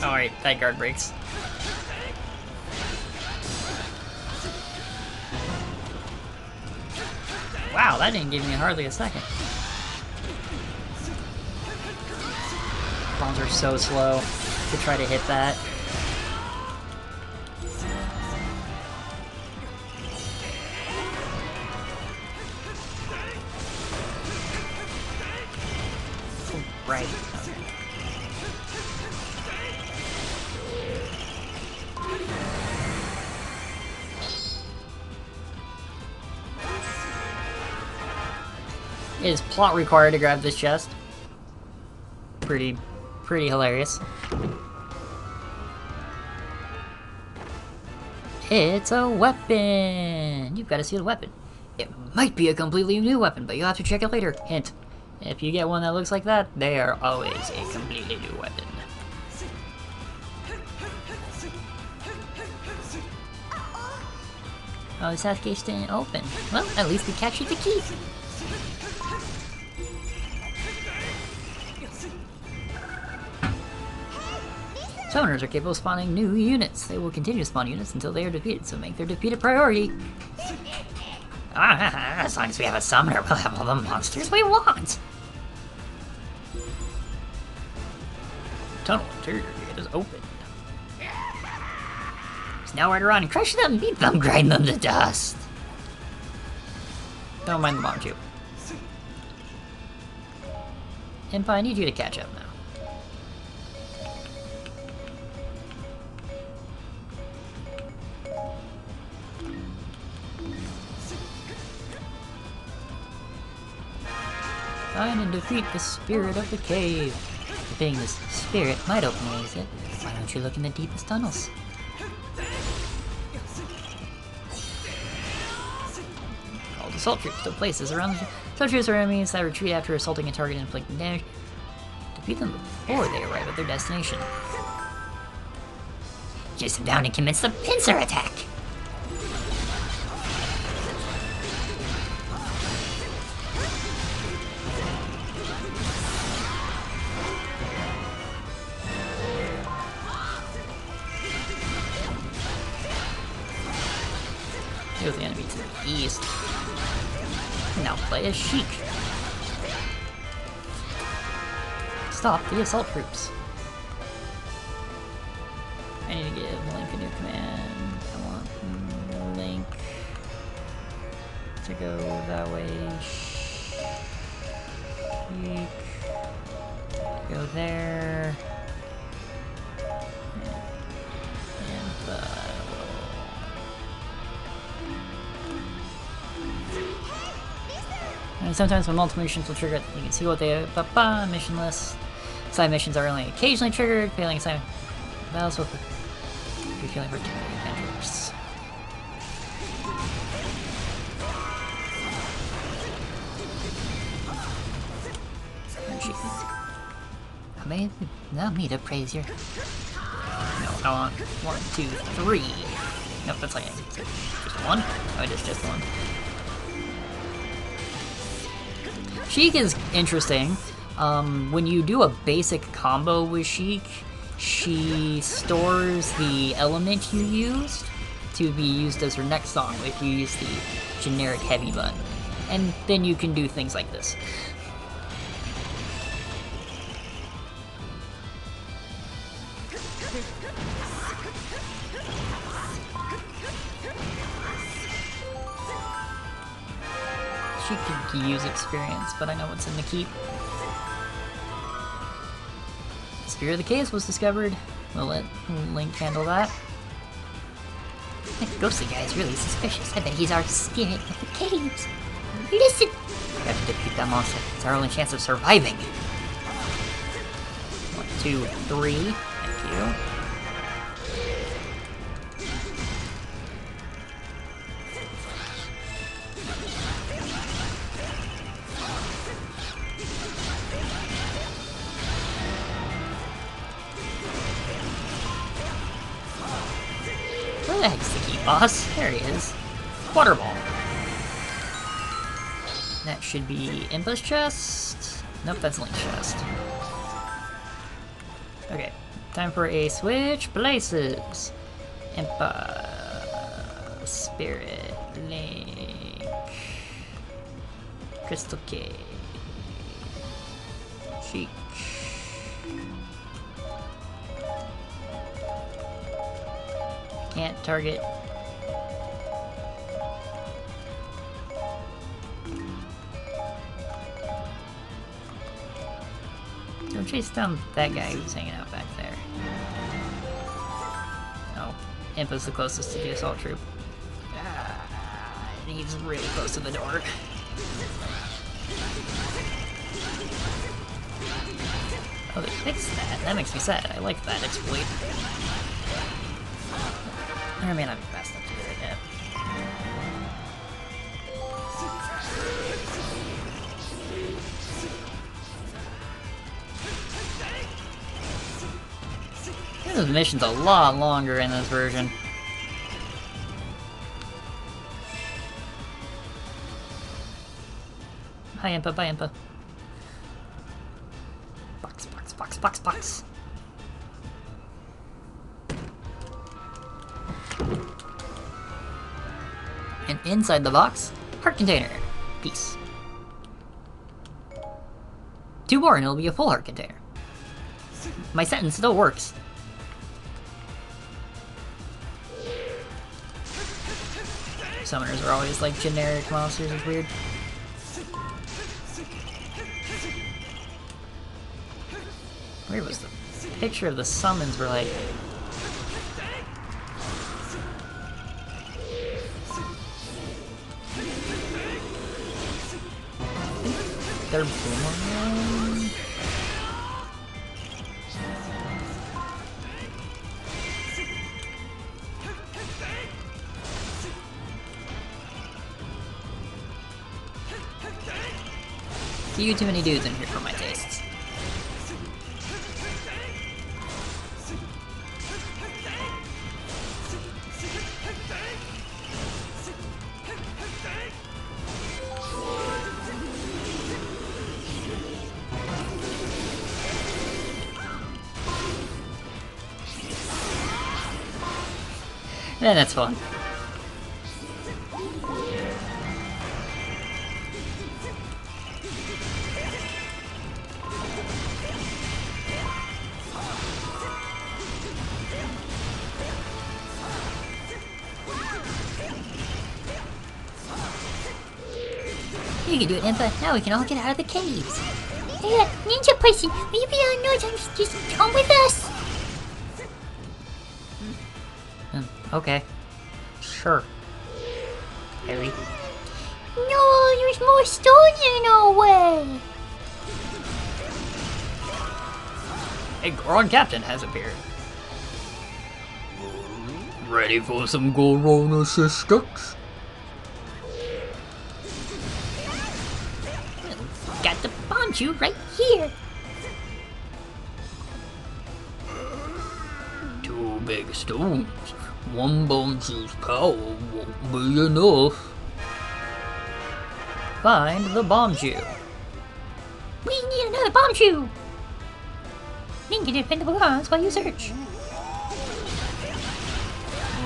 Alright, that guard breaks. Wow, that didn't give me hardly a second. Bombs are so slow to try to hit that. Right. Is plot required to grab this chest? Pretty hilarious. It's a weapon! You've got to see the weapon. It might be a completely new weapon, but you'll have to check it later. Hint. If you get one that looks like that, they are always a completely new weapon. Oh, the south gate's didn't open. Well, at least we captured the key. Summoners are capable of spawning new units. They will continue to spawn units until they are defeated, so make their defeat a priority. As long as we have a summoner, we'll have all the monsters we want. Tunnel interior gate is open. There's now right around and crush them, beat them, grind them to dust. Don't mind the bomb tube. Impa, I need you to catch up now. Find and defeat the spirit of the cave. Defeating this spirit might open the exit. Why don't you look in the deepest tunnels? Called assault troops to places around the assault troops are enemies that retreat after assaulting a target and inflicting damage. Defeat them before they arrive at their destination. Just down and commence the pincer attack. Here's the enemy to the east. Now play as Sheik. Stop the assault troops. I need to give Link a new command. I want Link to go that way. Sheik. Go there. And sometimes when multiple missions will trigger, you can see what they have. Mission list. Side missions are only occasionally triggered. Failing assignment battles with you're feeling for adventures. Allow me to praise your... No, I want 1, 2, 3. Nope, that's like just one? Oh, it is just one. Sheik is interesting. When you do a basic combo with Sheik, she stores the element you used to be used as her next song if you use the generic heavy button. And then you can do things like this. She could use experience, but I know what's in the keep. Spirit of the Caves was discovered. We'll let Link handle that. That ghostly guy is really suspicious. I bet he's our spirit of the caves. Listen. We have to defeat that monster. It's our only chance of surviving. 1, 2, 3. Thank you. Where the heck's the key boss? There he is. Water ball. That should be Impa's chest. Nope, that's Link's chest. Okay, time for a switch places. Impa, Spirit, Link, Crystal Cave, Sheik. Can't target. Go chase down that guy who's hanging out back there. Oh, Impa's the closest to the assault troop. And he's really close to the door. Oh, they fixed that. That makes me sad. I like that exploit. I may not be fast enough to do it yet. This mission's a lot longer in this version. Hi Impa, bye Impa. Box, box, box, box, box. And inside the box, heart container. Peace. 2 more and it'll be a full heart container. My sentence still works. Summoners are always like generic monsters, it's weird. Where was the picture of the summons were like... They're boomerang? Too many dudes in here for my tastes. And that's fun. You can do it, Impa. Now we can all get out of the caves. Hey, ninja person, will you be on noise and just come with us? Okay. Sure. Harry. No, there's more stones in our way. A Goron Captain has appeared. Ready for some Goron assistance? Got the bomb shoe right here. 2 big stones. 1 bone shoe's power won't be enough. Find the bomb shoe. We need another bomb shoe. Link can defend the bronze while you search.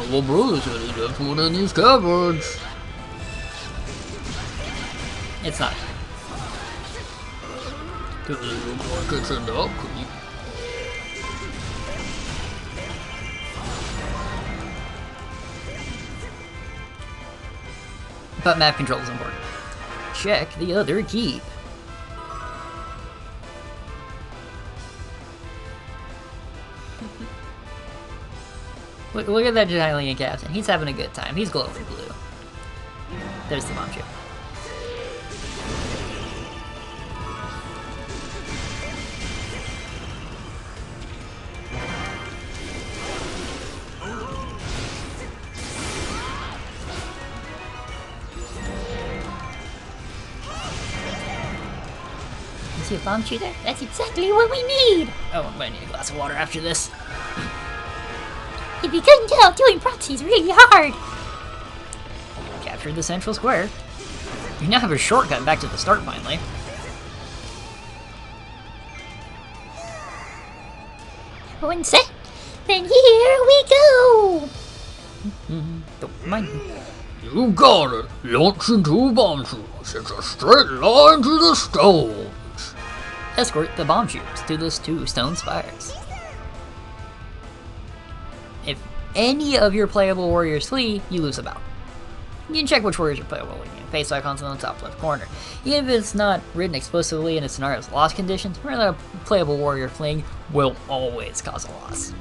Well, brother said he left one in these caverns. It's not. Does it look like it's in the upkeep? But map control is important. Check the other keep. Look at that Hylian captain. He's having a good time. He's glowing blue. There's the bomb shoe. see a bomb shooter? That's exactly what we need! Oh, I'm gonna need a glass of water after this. If you couldn't tell, doing proxies really hard! Captured the central square. You now have a shortcut back to the start finally. One set, then here we go! Don't mind me. You got it. Launch into bomb shooters. It's a straight line to the stones. Escort the bomb shooters to the 2 stone spires. If any of your playable warriors flee, you lose a bout. You can check which warriors are playable with face icons on the top left corner. Even if it's not written explicitly in a scenario's loss conditions, a playable warrior fleeing will always cause a loss.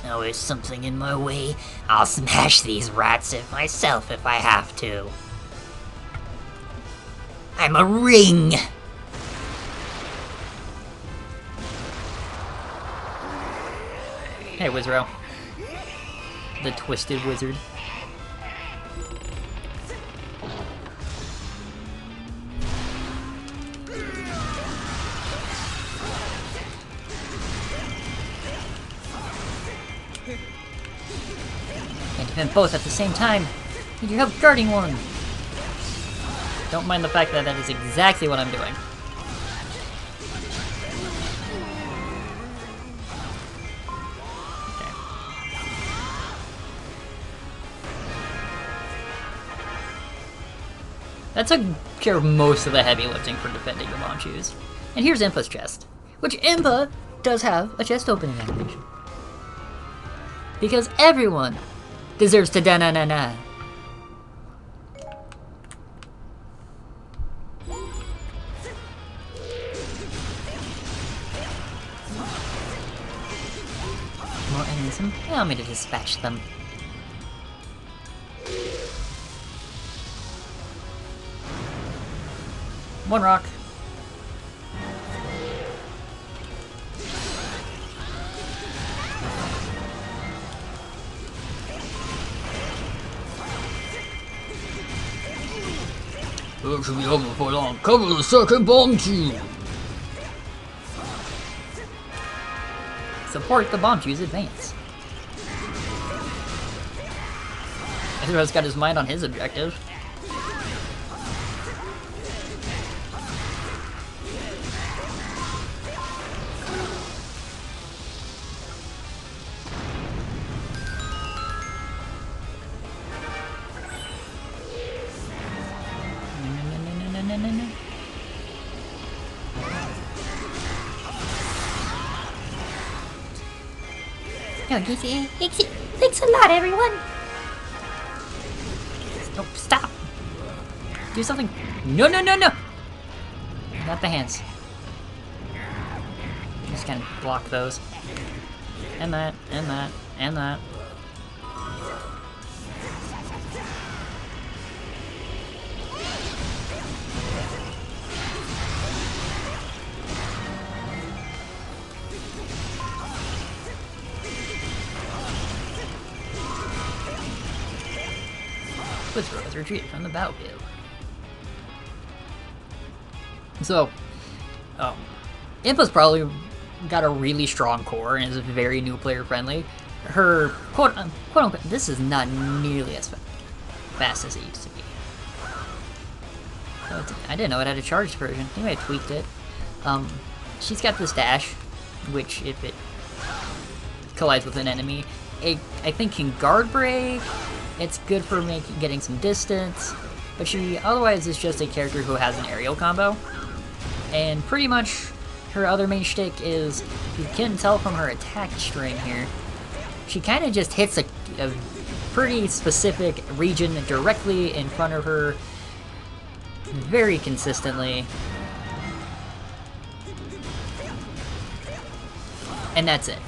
Now there's something in my way. I'll smash these rats myself if I have to. I'm a ring! Hey, Wizro. The Twisted Wizard. Can't defend both at the same time. Need your help guarding one. Don't mind the fact that that is exactly what I'm doing. That took care of most of the heavy lifting for defending the bomb shoes. And here's Impa's chest, which Impa does have a chest opening animation. Because everyone deserves to da-na-na-na. More enemies, allow me to dispatch them. One rock. That should be able to put on. Cover the second bomb tube. Support the bomb shoes advance. Ezra's got his mind on his objective. No, thanks a lot, everyone! No, stop! Do something. No, no, no, no! Not the hands. Just kind of block those. And that, and that, and that. Wizard has retreated from the battlefield. So, Impa's probably got a really strong core and is very new player friendly. Her quote unquote, this is not nearly as fast as it used to be. So I didn't know it had a charged version. Maybe I tweaked it. She's got this dash, which if it collides with an enemy, I think can guard break. It's good for getting some distance, but she otherwise is just a character who has an aerial combo. And pretty much her other main shtick is, you can tell from her attack string here, she kind of just hits a pretty specific region directly in front of her very consistently. And that's it.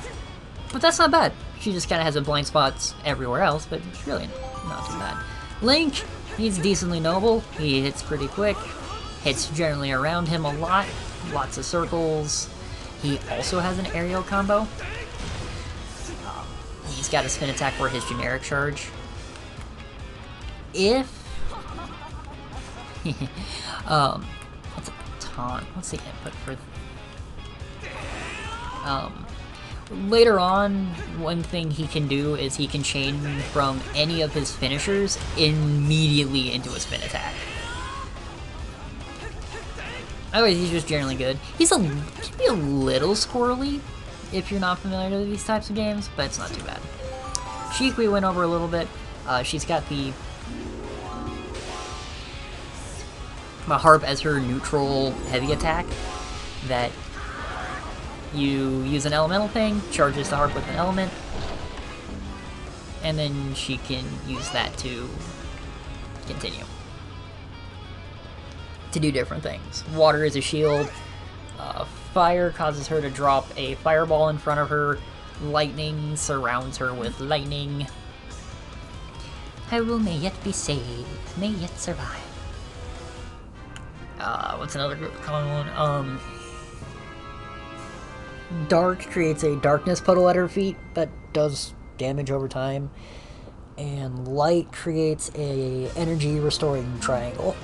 But that's not bad. She just kind of has a blind spots everywhere else, but it's really not too bad. Link, he's decently noble. He hits pretty quick. Hits generally around him a lot. Lots of circles. He also has an aerial combo. He's got a spin attack for his generic charge. If... what's a taunt. What's the input for... Later on, one thing he can do is he can chain from any of his finishers immediately into a spin attack. Otherwise, he's just generally good. He can be a little squirrely if you're not familiar with these types of games, but it's not too bad. Sheik we went over a little bit. She's got the harp as her neutral heavy attack that you use an elemental thing, charges the harp with an element, and then she can use that to continue to do different things. Water is a shield. Fire causes her to drop a fireball in front of her. Lightning surrounds her with lightning. Hyrule may yet be saved, may yet survive. What's another common one? Dark creates a darkness puddle at her feet that does damage over time. And Light creates a energy restoring triangle.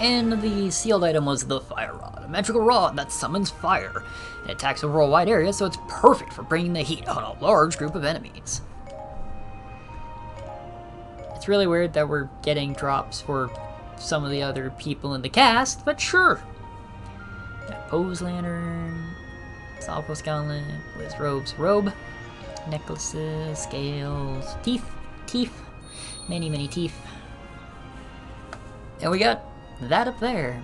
And the sealed item was the Fire Rod, a magical rod that summons fire. It attacks over a wide area, so it's perfect for bringing the heat on a large group of enemies. It's really weird that we're getting drops for some of the other people in the cast, but sure. Pose Lantern, Salvo Scoutlet, Wiz Robes, Robe, necklaces, scales, teeth, many teeth. And we got that up there.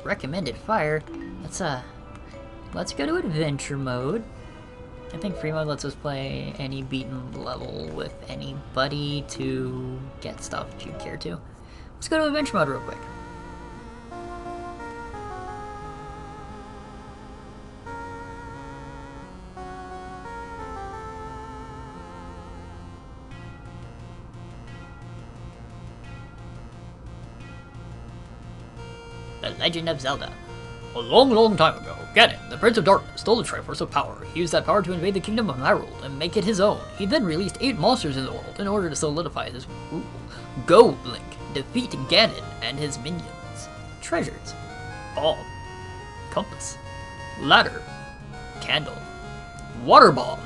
Recommended fire. Let's go to adventure mode. I think free mode lets us play any beaten level with anybody to get stuff that you care to. Let's go to adventure mode real quick. The Legend of Zelda. A long time ago, Ganon, the Prince of Darkness, stole the Triforce of Power. He used that power to invade the Kingdom of Hyrule and make it his own. He then released 8 monsters in the world in order to solidify his rule. Go, Link, defeat Ganon and his minions. Treasures. Bomb. Compass. Ladder. Candle. Water Bomb.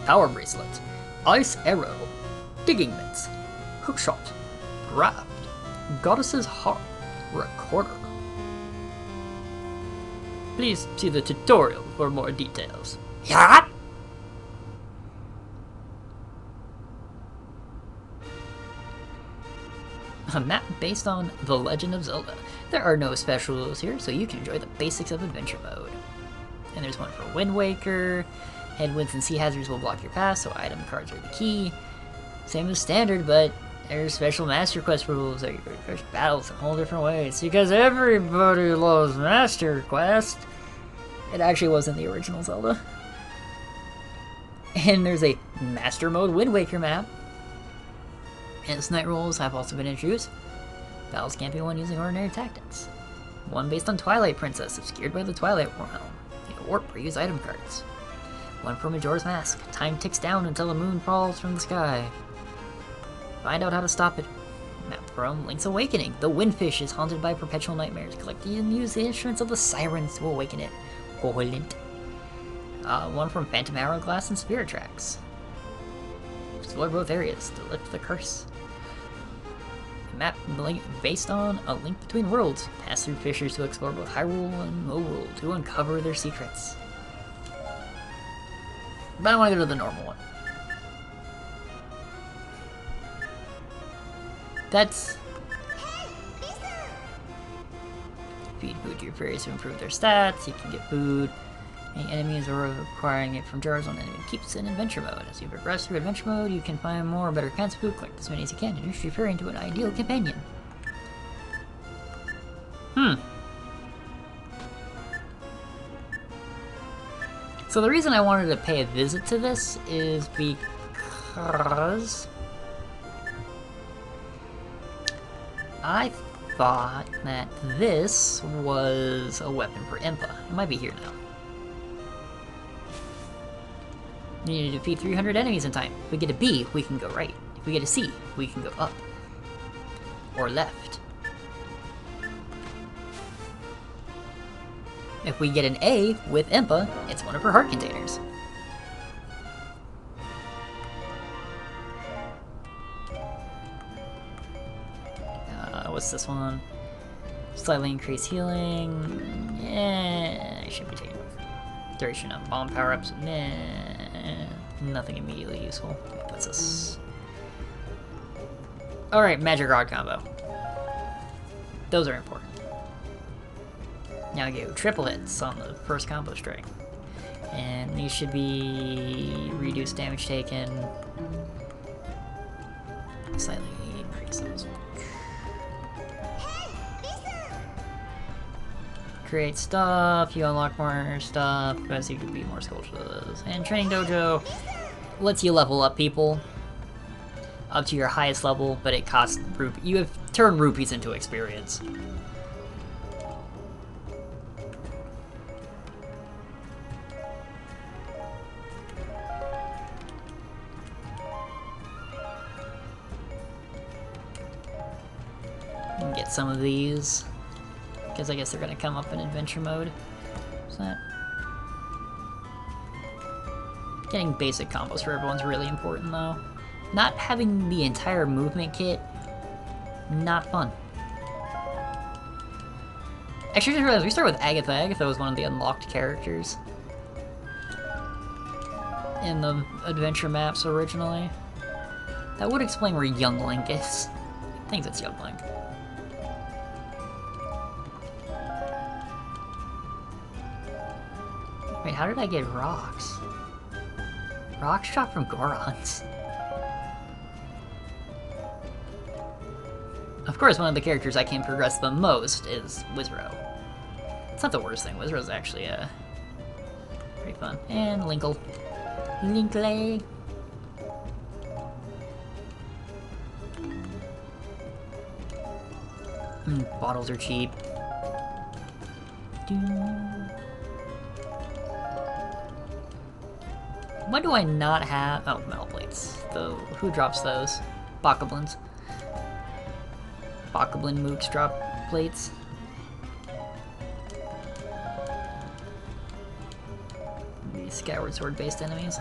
Power Bracelet. Ice Arrow. Digging Mitts. Hookshot. Raft. Goddess's Harp. Recorder. Please see the tutorial for more details. Yeah? A map based on The Legend of Zelda. There are no special rules here, so you can enjoy the basics of adventure mode. And there's one for Wind Waker. Headwinds and sea hazards will block your path, so item cards are the key. Same as standard, but there's special Master Quest rules that you can approach battles in whole different ways. Because everybody loves Master Quest. It actually was in the original Zelda. And there's a Master Mode Wind Waker map. And night rules have also been introduced. Battles can't be won using ordinary tactics. One based on Twilight Princess, obscured by the Twilight Realm. A warp or use item cards. One for Majora's Mask. Time ticks down until a moon falls from the sky. Find out how to stop it. Map from Link's Awakening. The Windfish is haunted by perpetual nightmares. Collect and use the instruments of the sirens to awaken it. One from Phantom Hourglass and Spirit Tracks. Explore both areas to lift the curse. A map based on A Link Between Worlds. Pass through fissures to explore both Hyrule and Hyrule to uncover their secrets. But I want to go to the normal one. That's... Feed food to your fairies to improve their stats. You can get food. Any enemies are requiring it from jars on enemy keeps in adventure mode. As you progress through adventure mode, you can find more better kinds of food. Collect as many as you can to nurture your fairy into an ideal companion. So the reason I wanted to pay a visit to this is because I thought that this was a weapon for Impa. It might be here now. You need to defeat 300 enemies in time. If we get a B, we can go right. If we get a C, we can go up. Or left. If we get an A with Impa, it's one of her heart containers. What's this one? Slightly increased healing. Yeah, I should be taking duration of bomb power-ups. Nothing immediately useful. What's this? Alright, magic rod combo. Those are important. Now I get triple hits on the first combo strike. And these should be reduced damage taken. Slightly increase those. Create stuff, you unlock more stuff, as you can be more sculptures. And Training Dojo lets you level up people up to your highest level, but it costs rupees. You have turned rupees into experience. You can get some of these. Because I guess they're going to come up in adventure mode. Is that... Getting basic combos for everyone's really important, though. Not having the entire movement kit, not fun. Actually, I just realized we started with Agatha. Agatha was one of the unlocked characters in the adventure maps originally. That would explain where Young Link is. I think that's Young Link. Wait, how did I get rocks? Rocks dropped from Gorons. Of course, one of the characters I can progress the most is Wizrow. It's not the worst thing. Wizrow's actually pretty fun. And Linkle. Linkle. Bottles are cheap. Why do I not have... Oh, metal plates. Who drops those? Bokoblins. Bokoblin mooks drop plates. These Skyward Sword based enemies.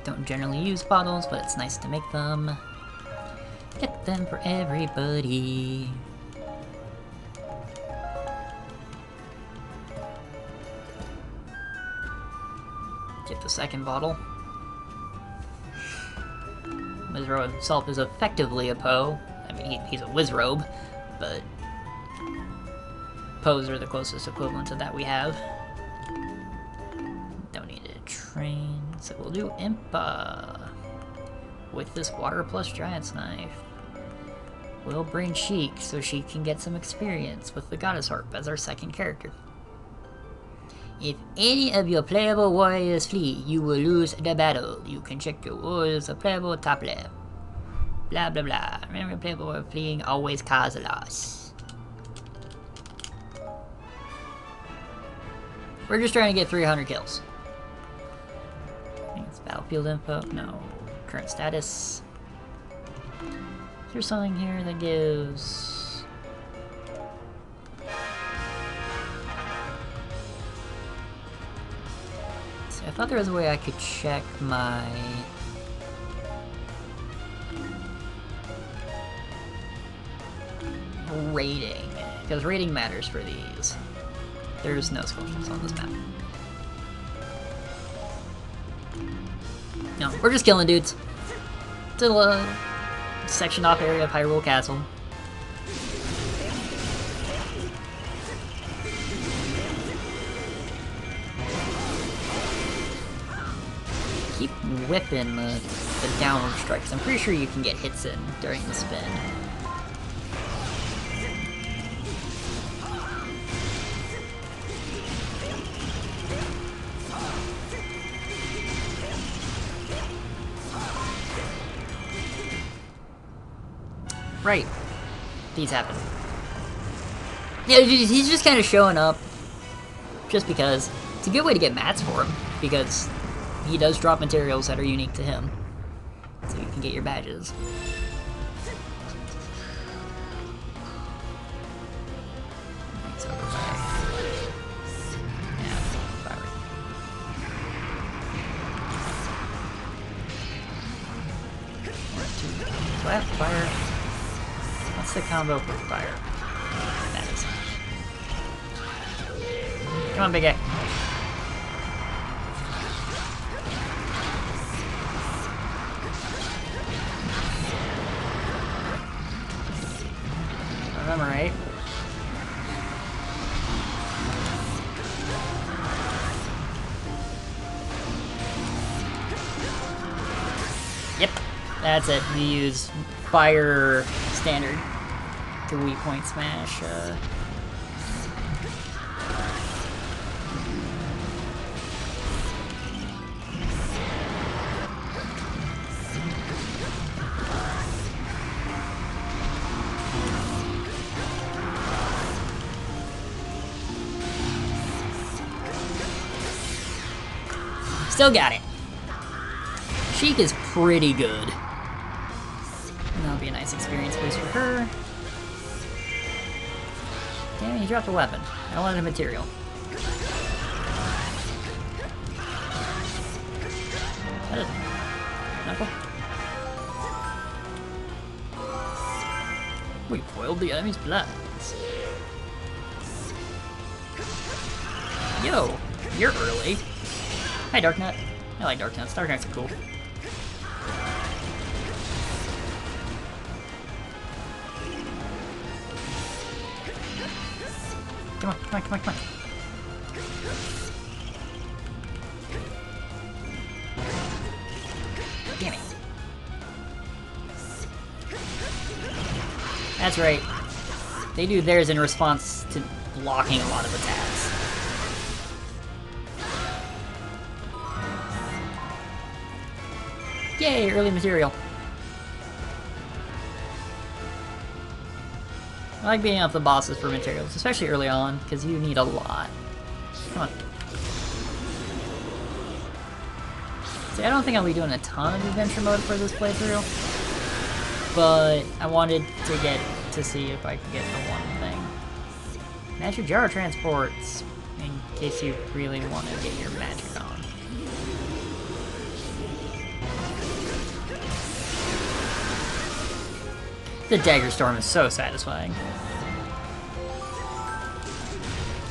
Don't generally use bottles, but it's nice to make them. Get them for everybody. Get the second bottle. Wizrobe himself is effectively a Poe. I mean, he's a Wizrobe, but Poes are the closest equivalent to that we have. Don't need to train, so we'll do Impa. With this water plus Giant's Knife. We'll bring Sheik so she can get some experience with the Goddess Harp as our second character. If any of your playable warriors flee, you will lose the battle. You can check your warriors of playable top left. Blah blah blah. Remember, playable warrior fleeing always cause a loss. We're just trying to get 300 kills. I think it's battlefield info. No. Current status. There's something here that gives... See, I thought there was a way I could check my... rating. Because rating matters for these. There's no sculptures on this map. No, we're just killing dudes. It's a sectioned off area of Hyrule Castle. keep whipping the downward strikes. I'm pretty sure you can get hits in during the spin. Right. These happen. Yeah, he's just kind of showing up just because. It's a good way to get mats for him, because he does drop materials that are unique to him. So you can get your badges. Thanks, Overfire. Yeah, Overfire. One, two, flat fire. What's the combo for fire? That is. Come on, big guy. If I'm right. Yep, that's it. We use fire standard to weak point smash. Still got it. Sheik is pretty good. And that'll be a nice experience boost for her. Damn, he dropped a weapon. I wanted a material. That is knuckle. We foiled the enemy's plans. Yo, you're early. Hi, Darknut. I like Darknuts. Darknuts are cool. Come on, come on, come on, come on. Damn it. That's right. They do theirs in response to blocking a lot of attacks. Yay, early material. I like being up the bosses for materials, especially early on, because you need a lot. Come on. See, I don't think I'll be doing a ton of adventure mode for this playthrough, but I wanted to get to see if I could get the one thing. Magic Jar transports, in case you really want to get your magic on. The Dagger Storm is so satisfying.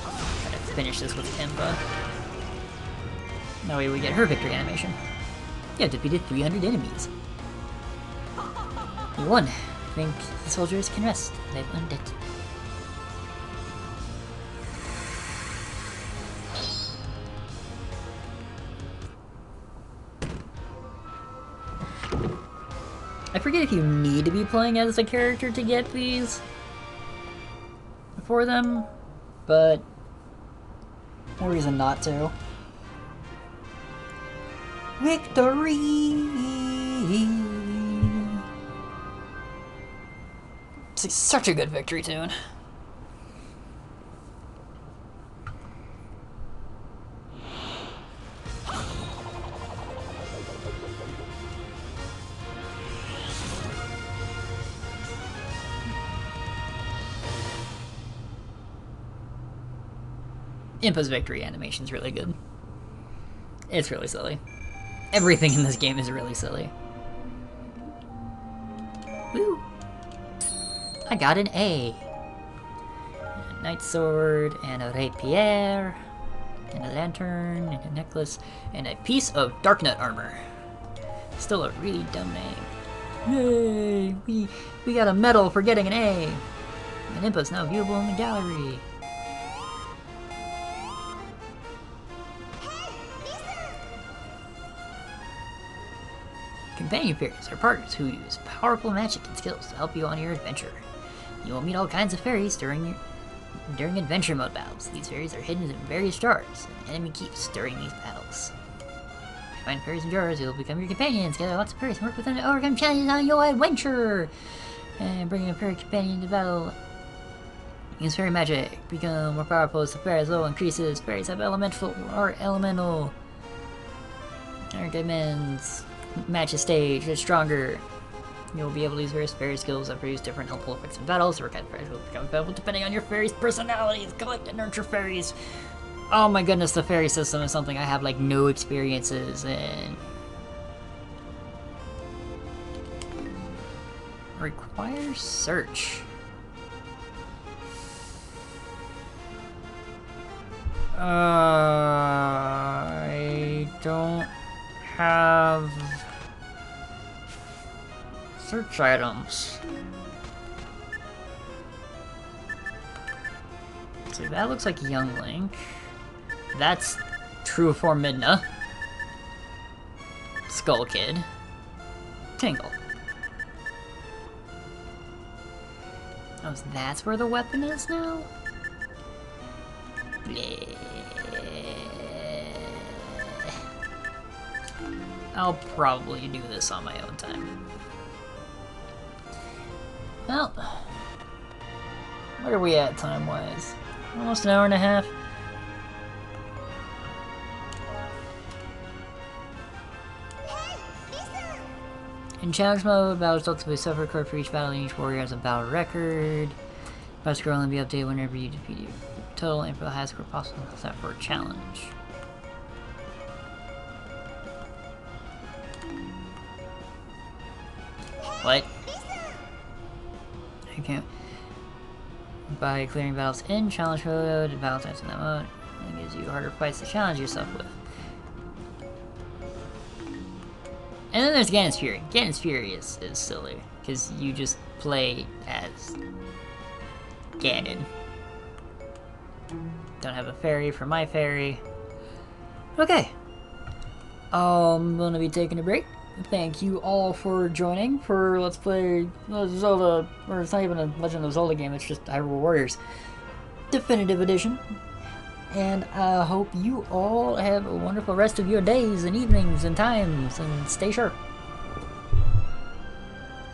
Gotta finish this with Imba. That way we get her victory animation. You have defeated 300 enemies. You won. I think the soldiers can rest. They've earned it. I forget if you need to be playing as a character to get these for them, but no reason not to. Victory! It's such a good victory tune. Impa's victory animation's really good. It's really silly. Everything in this game is really silly. Woo! I got an A. A Knight Sword, and a Rapier, and a Lantern, and a Necklace, and a piece of Darknut armor. Still a really dumb name. Yay! We got a medal for getting an A! And Impa's now viewable in the gallery. companion fairies are partners who use powerful magic and skills to help you on your adventure. You will meet all kinds of fairies during adventure mode battles. These fairies are hidden in various jars and enemy keeps during these battles. If you find fairies in jars, they will become your companions. Gather lots of fairies and work with them to overcome challenges on your adventure. And bringing a fairy companion to battle. Use fairy magic. Become more powerful as the fairy's level increases. Fairies have elemental or elemental. Our Goodman's match stage is stronger. You'll be able to use various fairy skills that produce different helpful effects in battles. Or kind of fairies will become available depending on your fairy's personalities. Collect and nurture fairies. Oh my goodness, the fairy system is something I have like no experiences in. Requires search. I don't have search items. See, that looks like Young Link. That's True Form Midna. Skull Kid. Tingle. Oh, so that's where the weapon is now? I'll probably do this on my own time. Well, where are we at time-wise? Almost an hour and a half. In challenge mode, battle results will be self-record for each battle, and each warrior has a battle record. Battle score will only be updated whenever you defeat your total and for the highest score possible except for a challenge. What? I can't. By clearing battles in challenge mode, battle types in that mode, it gives you harder fights to challenge yourself with. And then there's Ganon's Fury. Ganon's Fury is silly, because you just play as Ganon. Don't have a fairy for my fairy. Okay. I'm gonna be taking a break. Thank you all for joining for Let's Play Zelda, or it's not even a Legend of Zelda game, it's just Hyrule Warriors Definitive Edition. And I hope you all have a wonderful rest of your days and evenings and times, and stay sharp.